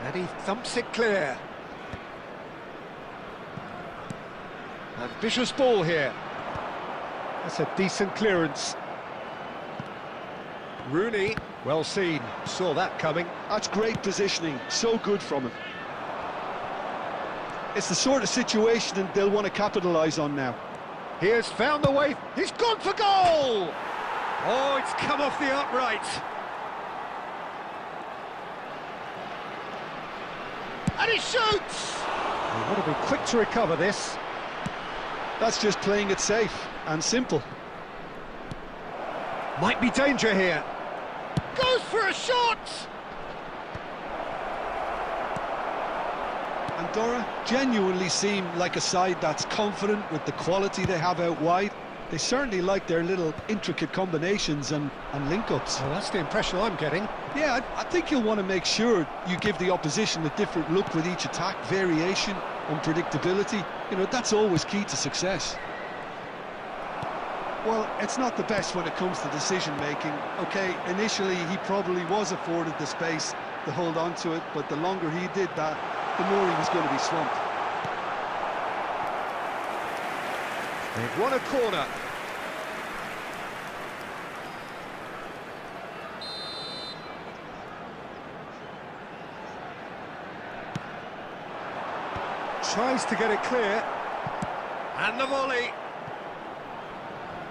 And he thumps it clear. Ambitious ball here. That's a decent clearance. Rooney, well seen, saw that coming. That's great positioning, so good from him. It's the sort of situation that they'll want to capitalise on now. He has found the way, he's gone for goal! Oh, it's come off the upright. And he shoots! They want to be quick to recover this. That's just playing it safe and simple. Might be danger here. Goes for a shot! Andorra genuinely seem like a side that's confident with the quality they have out wide. They certainly like their little intricate combinations and link-ups. Well, that's the impression I'm getting. Yeah, I think you'll want to make sure you give the opposition a different look with each attack, variation, unpredictability. You know, that's always key to success. Well, it's not the best when it comes to decision-making. OK, initially he probably was afforded the space to hold on to it, but the longer he did that, the more he was going to be swamped. They've won a corner. Tries to get it clear. And the volley.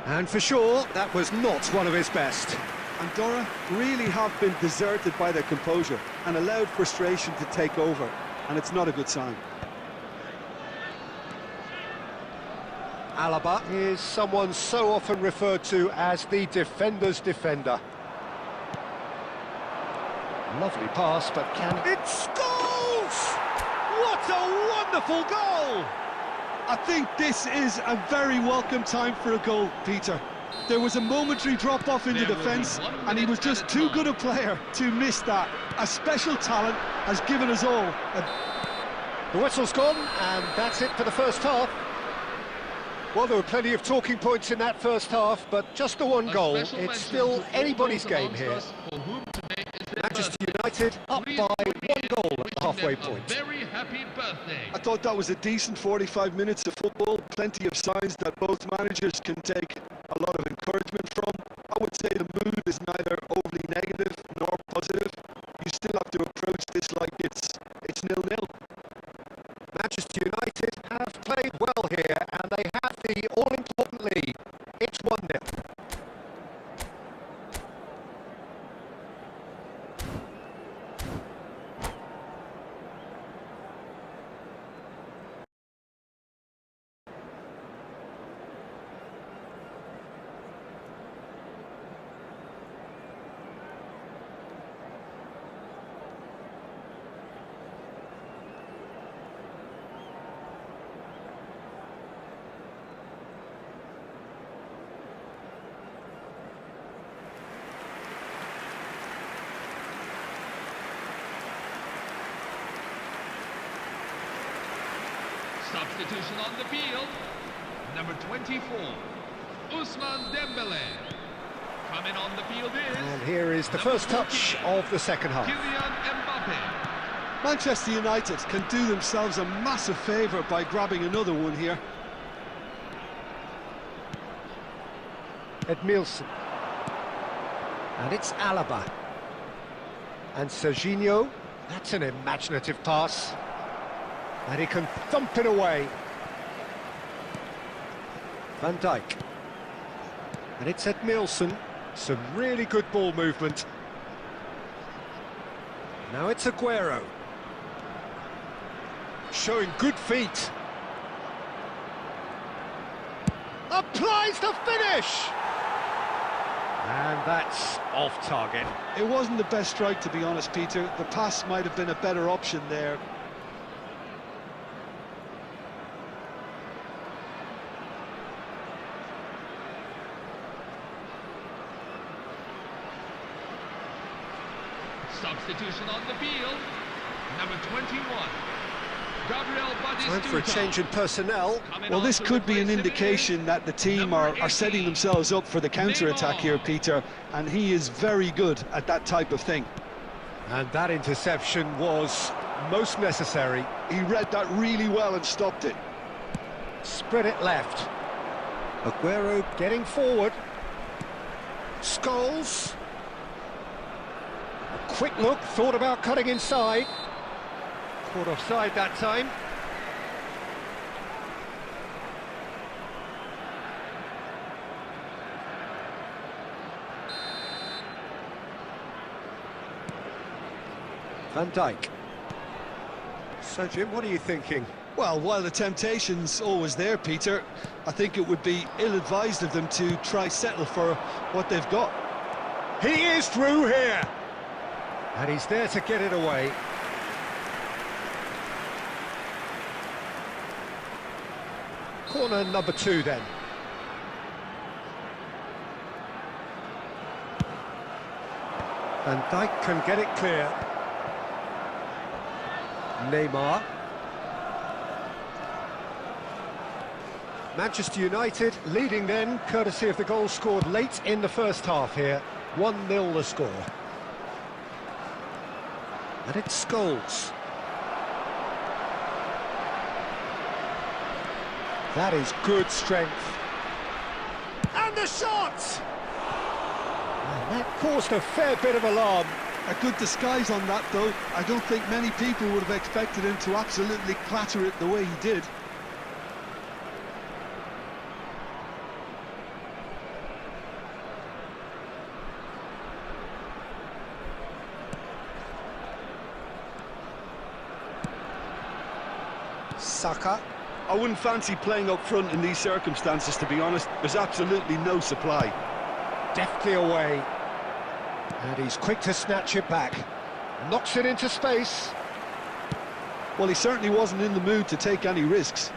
And for sure, that was not one of his best. Andorra really have been deserted by their composure and allowed frustration to take over, and it's not a good sign. Alaba is someone so often referred to as the defender's defender. Lovely pass, but can it scores! What a wonderful goal! I think this is a very welcome time for a goal, Peter. There was a momentary drop-off into defence, and he was just too good a player to miss that. A special talent has given us all The whistle's gone, and that's it for the first half. Well, there were plenty of talking points in that first half, but just the one goal. It's still anybody's game here. Manchester United up by 1 goal at the halfway point. Very happy birthday. I thought that was a decent 45 minutes of football, plenty of signs that both managers can take a lot of encouragement from. I would say the mood is neither overly negative nor positive. You still have to approach this like it's 0-0. Manchester United have played well here, and they have the all-important lead. It's 1-0. Substitution on the field. Number 24, Ousmane Dembele. Coming on the field is... And here is the first touch of the second half. Kylian Mbappe. Manchester United can do themselves a massive favour by grabbing another one here. Edmilson. And it's Alaba. And Serginho. That's an imaginative pass. And he can thump it away. Van Dijk. And it's Edmilson. Some really good ball movement. Now it's Aguero. Showing good feet. Applies the finish! And that's off target. It wasn't the best strike, to be honest, Peter. The pass might have been a better option there. Substitution on the field. Number 21. Time for a change in personnel. Well, this could be an indication that the team are setting themselves up for the counter-attack here, Peter, and he is very good at that type of thing. And that interception was most necessary. He read that really well and stopped it. Spread it left. Aguero getting forward. Scholes. A quick look, thought about cutting inside. Caught offside that time. Van Dijk. So, Jim, what are you thinking? Well, while the temptation's always there, Peter, I think it would be ill-advised of them to try settle for what they've got. He is through here! And he's there to get it away. Corner number 2 then. Van Dijk can get it clear. Neymar. Manchester United leading then, courtesy of the goal scored late in the first half here. 1-0 the score. And it's Scholes. That is good strength. And the shot! And that caused a fair bit of alarm. A good disguise on that, though. I don't think many people would have expected him to absolutely clatter it the way he did. Saka. I wouldn't fancy playing up front in these circumstances, to be honest. There's absolutely no supply. Deftly away. And he's quick to snatch it back. Knocks it into space. Well, he certainly wasn't in the mood to take any risks.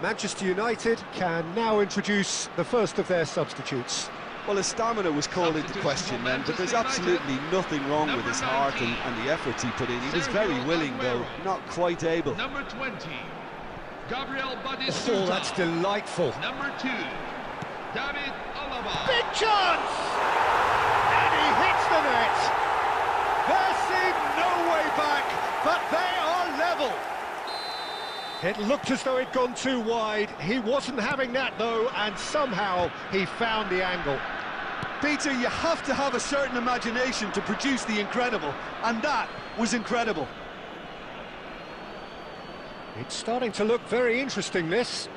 Manchester United can now introduce the first of their substitutes. Well, his stamina was called into question then, but there's absolutely nothing wrong with his heart and the efforts he put in. He was very willing, though, not quite able. Number 20, Gabriel Oh, Batistuta. that's delightful. Number 2, David Alaba. Big chance! And he hits the net. There seemed no way back, but they are level. It looked as though it'd gone too wide. He wasn't having that, though, and somehow he found the angle. Peter, you have to have a certain imagination to produce the incredible, and that was incredible. It's starting to look very interesting, this.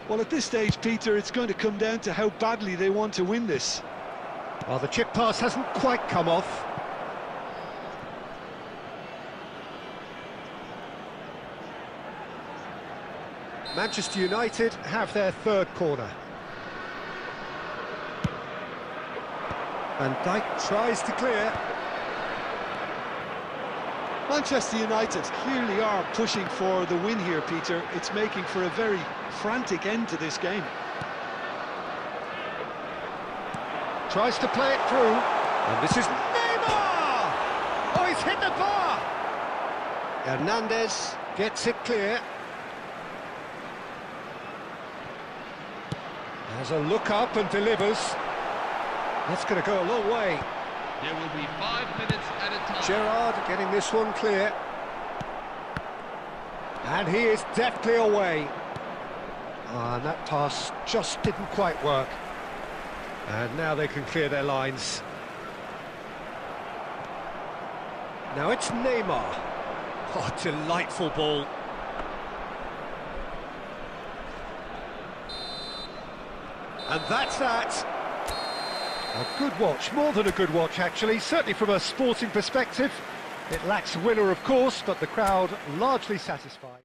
Well, at this stage, Peter, it's going to come down to how badly they want to win this. Well, the chip pass hasn't quite come off. Manchester United have their third corner. Van Dijk tries to clear. Manchester United clearly are pushing for the win here, Peter. It's making for a very frantic end to this game. Tries to play it through. And this is Neymar! Oh, he's He's hit the bar! Hernandez gets it clear. Has a look up and delivers. That's going to go a long way. There will be 5 minutes at a time. Gerrard getting this one clear. And he is deftly away. And that pass just didn't quite work. And now they can clear their lines. Now it's Neymar. Oh, delightful ball. And that's that. A good watch, more than a good watch actually, certainly from a sporting perspective. It lacks a winner of course, but the crowd largely satisfied.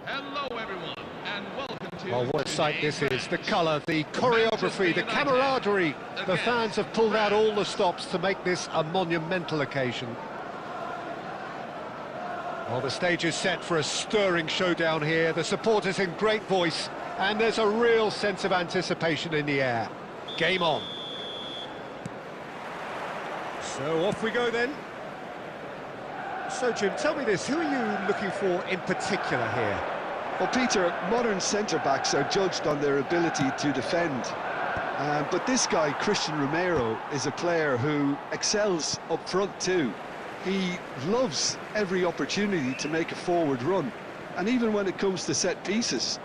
Hello everyone, and welcome to... Well, what a sight this is. The colour, the choreography, the camaraderie. The fans have pulled out all the stops to make this a monumental occasion. Well, the stage is set for a stirring showdown here. The supporters in great voice, and there's a real sense of anticipation in the air. Game on. So off we go then. So Jim, tell me this, who are you looking for in particular here? Well, Peter, modern centre-backs are judged on their ability to defend. But this guy, Christian Romero, is a player who excels up front too. He loves every opportunity to make a forward run. And even when it comes to set pieces,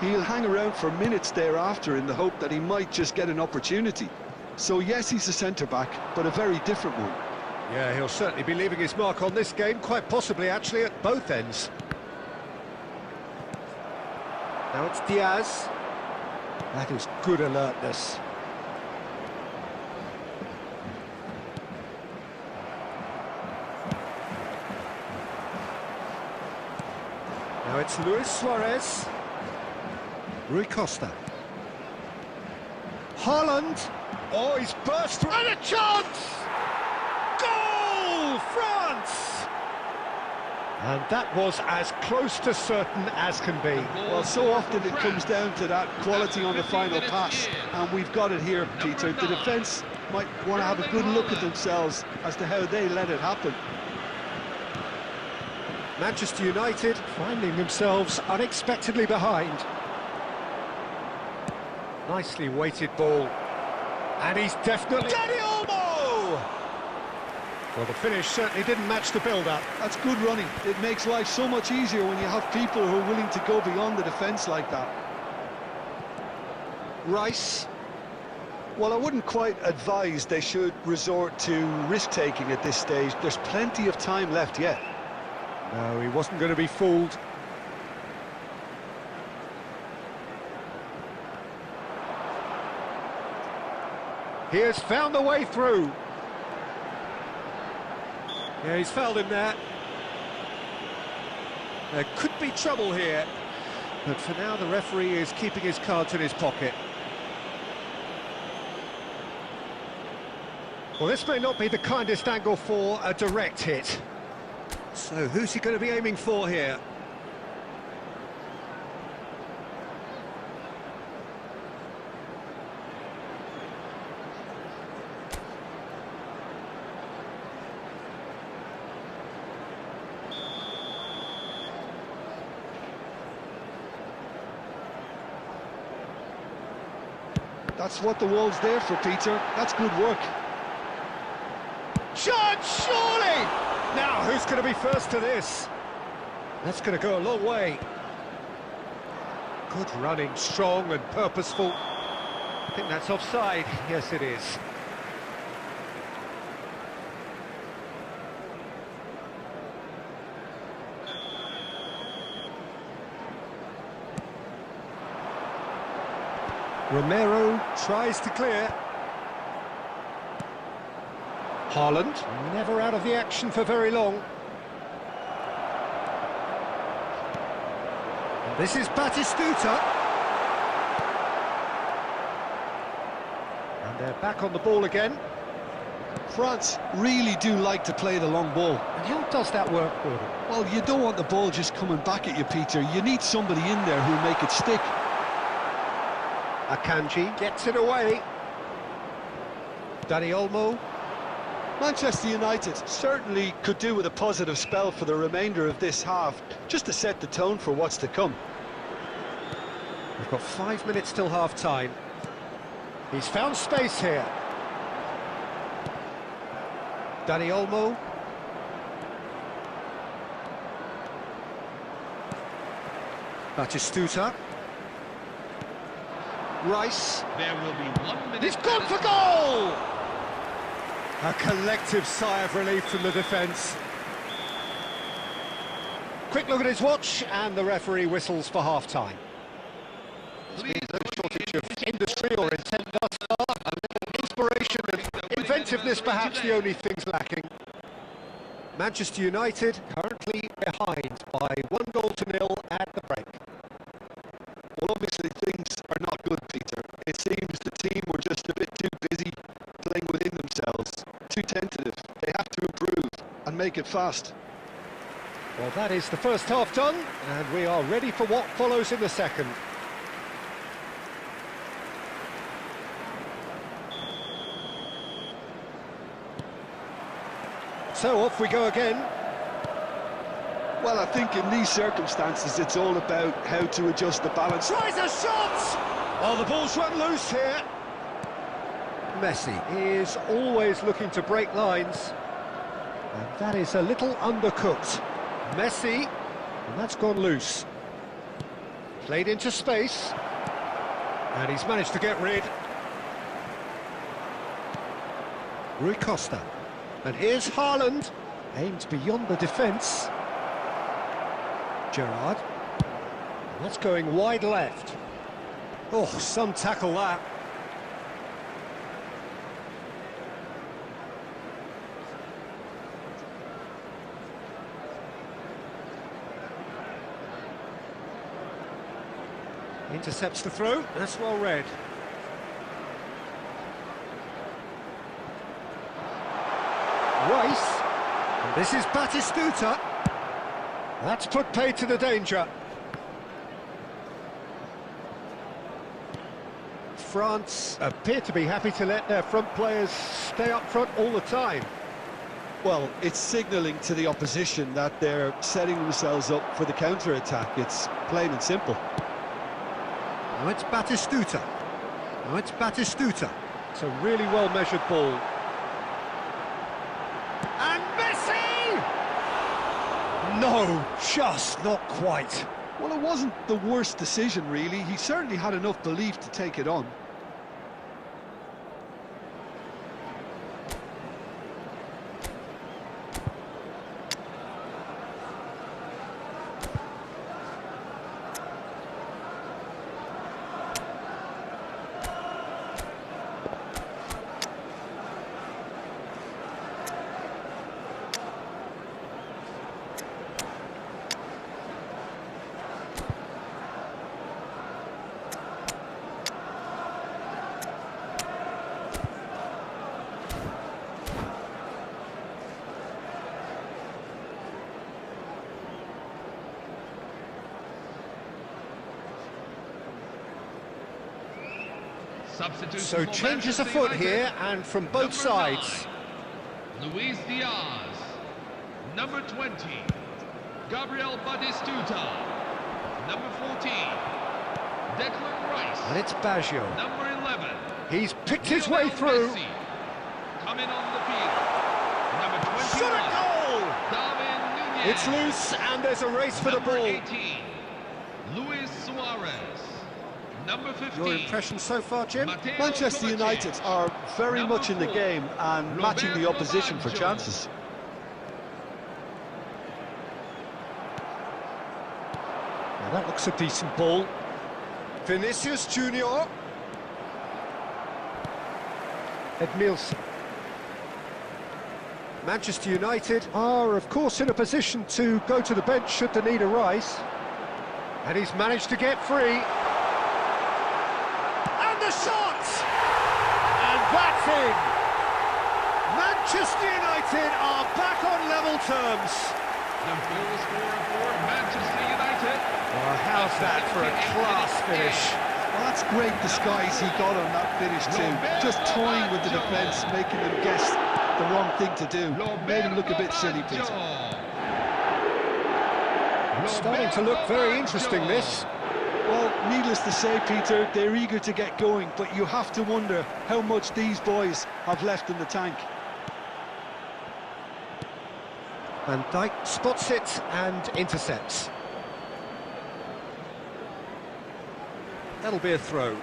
he'll hang around for minutes thereafter in the hope that he might just get an opportunity. So yes, he's a centre-back, but a very different one. Yeah, he'll certainly be leaving his mark on this game, quite possibly actually at both ends. Now it's Diaz. That is good alertness. Now it's Luis Suarez. Rui Costa. Haaland. Oh, he's burst through. And a chance! Goal! France! And that was as close to certain as can be. Well, so often it comes down to that quality on the final pass, and we've got it here, Peter. The defence might want to have a good look at themselves as to how they let it happen. Manchester United finding themselves unexpectedly behind. Nicely weighted ball. And he's definitely... Dani Olmo! Well, the finish certainly didn't match the build-up. That's good running. It makes life so much easier when you have people who are willing to go beyond the defence like that. Rice. Well, I wouldn't quite advise they should resort to risk-taking at this stage. There's plenty of time left yet. No, he wasn't going to be fooled. He has found the way through. Yeah, he's fouled him there. There could be trouble here, but for now the referee is keeping his cards in his pocket. Well, this may not be the kindest angle for a direct hit. So who's he going to be aiming for here? That's what the wall's there for, Peter. That's good work. Shot, surely! Now, who's going to be first to this? That's going to go a long way. Good running, strong and purposeful. I think that's offside. Yes, it is. Romero tries to clear. Haaland, never out of the action for very long. And this is Batistuta. And they're back on the ball again. France really do like to play the long ball. And how does that work, Gordon? Well, you don't want the ball just coming back at you, Peter. You need somebody in there who'll make it stick. Akanji gets it away. Dani Olmo. Manchester United certainly could do with a positive spell for the remainder of this half, just to set the tone for what's to come. We've got 5 minutes till half-time. He's found space here. Dani Olmo. Batistuta. Rice. There will be 1 minute. He's gone for goal! A collective sigh of relief from the defence. Quick look at his watch, and the referee whistles for half-time. There's been no shortage of industry or intent thus far. A little inspiration and inventiveness perhaps the only things lacking. Manchester United currently behind by 1-0 at the break. Well, obviously things are not good, Peter. It seems the team were just a bit too busy playing within themselves, too tentative. They have to improve and make it fast. Well, that is the first half done, and we are ready for what follows in the second. So off we go again. Well, I think in these circumstances it's all about how to adjust the balance. Tries a shot! Oh, the ball's run loose here. Messi is always looking to break lines. And that is a little undercooked. Messi, and that's gone loose. Played into space. And he's managed to get rid. Rui Costa. And here's Haaland. Aimed beyond the defence. Gerrard. And that's going wide left. Oh, some tackle that. Intercepts the throw. That's well read. Rice. And this is Batistuta. That's put paid to the danger. France appear to be happy to let their front players stay up front all the time. Well, it's signalling to the opposition that they're setting themselves up for the counter-attack. It's plain and simple. Now it's Batistuta. It's a really well-measured ball. And Messi! No, just not quite. Well, it wasn't the worst decision, really. He certainly had enough belief to take it on. So changes afoot here, and from both sides. 9, Luis Diaz. Number 20, Gabriel Batistuta. Number 14, Declan Rice. And it's Baggio. Number 11, He's picked his way Lionel through. Messi. Coming on the field, number 21, Shot a goal! Darwin Nunez. It's loose, and there's a race for the Number ball. 18, Luis Suarez. Number 15. Your impression so far, Jim? Mateo Manchester Kovacic. United are very Number much in the 4, game and matching the Roberto opposition for Baggio. chances. Now that looks a decent ball. Vinicius Junior. Edmilson. Manchester United are, of course, in a position to go to the bench should the need arise. And he's managed to get free. And the shot! And that's in! Manchester United are back on level terms. The goal scorer for Manchester United. Well, how's that for a class finish? Well, that's great disguise he got on that finish too. Just toying with the defence, making them guess the wrong thing to do. Made him look a bit silly, Peter. Starting to look very interesting, this. Well, needless to say, Peter, they're eager to get going, but you have to wonder how much these boys have left in the tank. Van Dijk spots it and intercepts. That'll be a throw.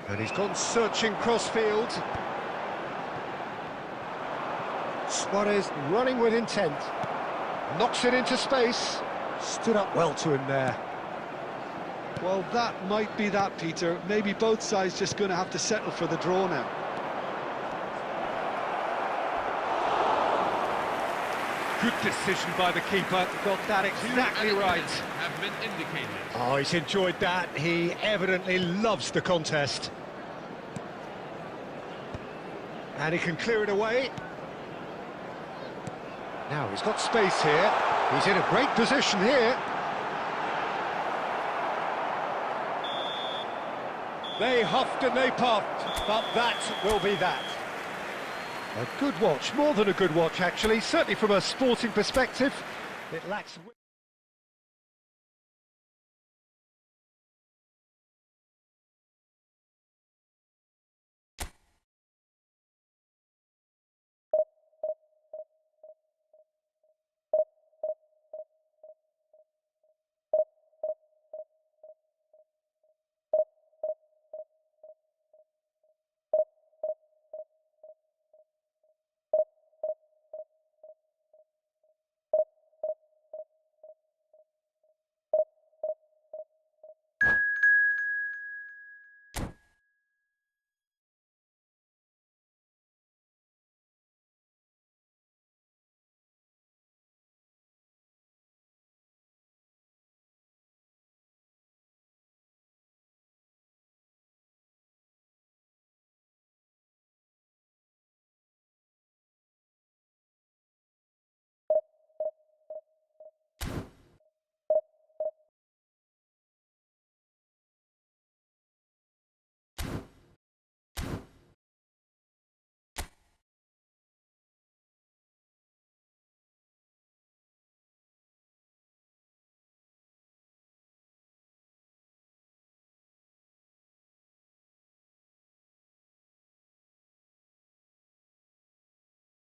And he's gone searching crossfield. Suarez running with intent. Knocks it into space. Stood up well to him there. Well, that might be that, Peter. Maybe both sides just going to have to settle for the draw now. Good decision by the keeper. Got that exactly right. Have been indicated. Oh, he's enjoyed that. He evidently loves the contest. And he can clear it away. Now he's got space here. He's in a great position here. They huffed and they puffed, but that will be that. A good watch, more than a good watch actually, certainly from a sporting perspective. It lacks...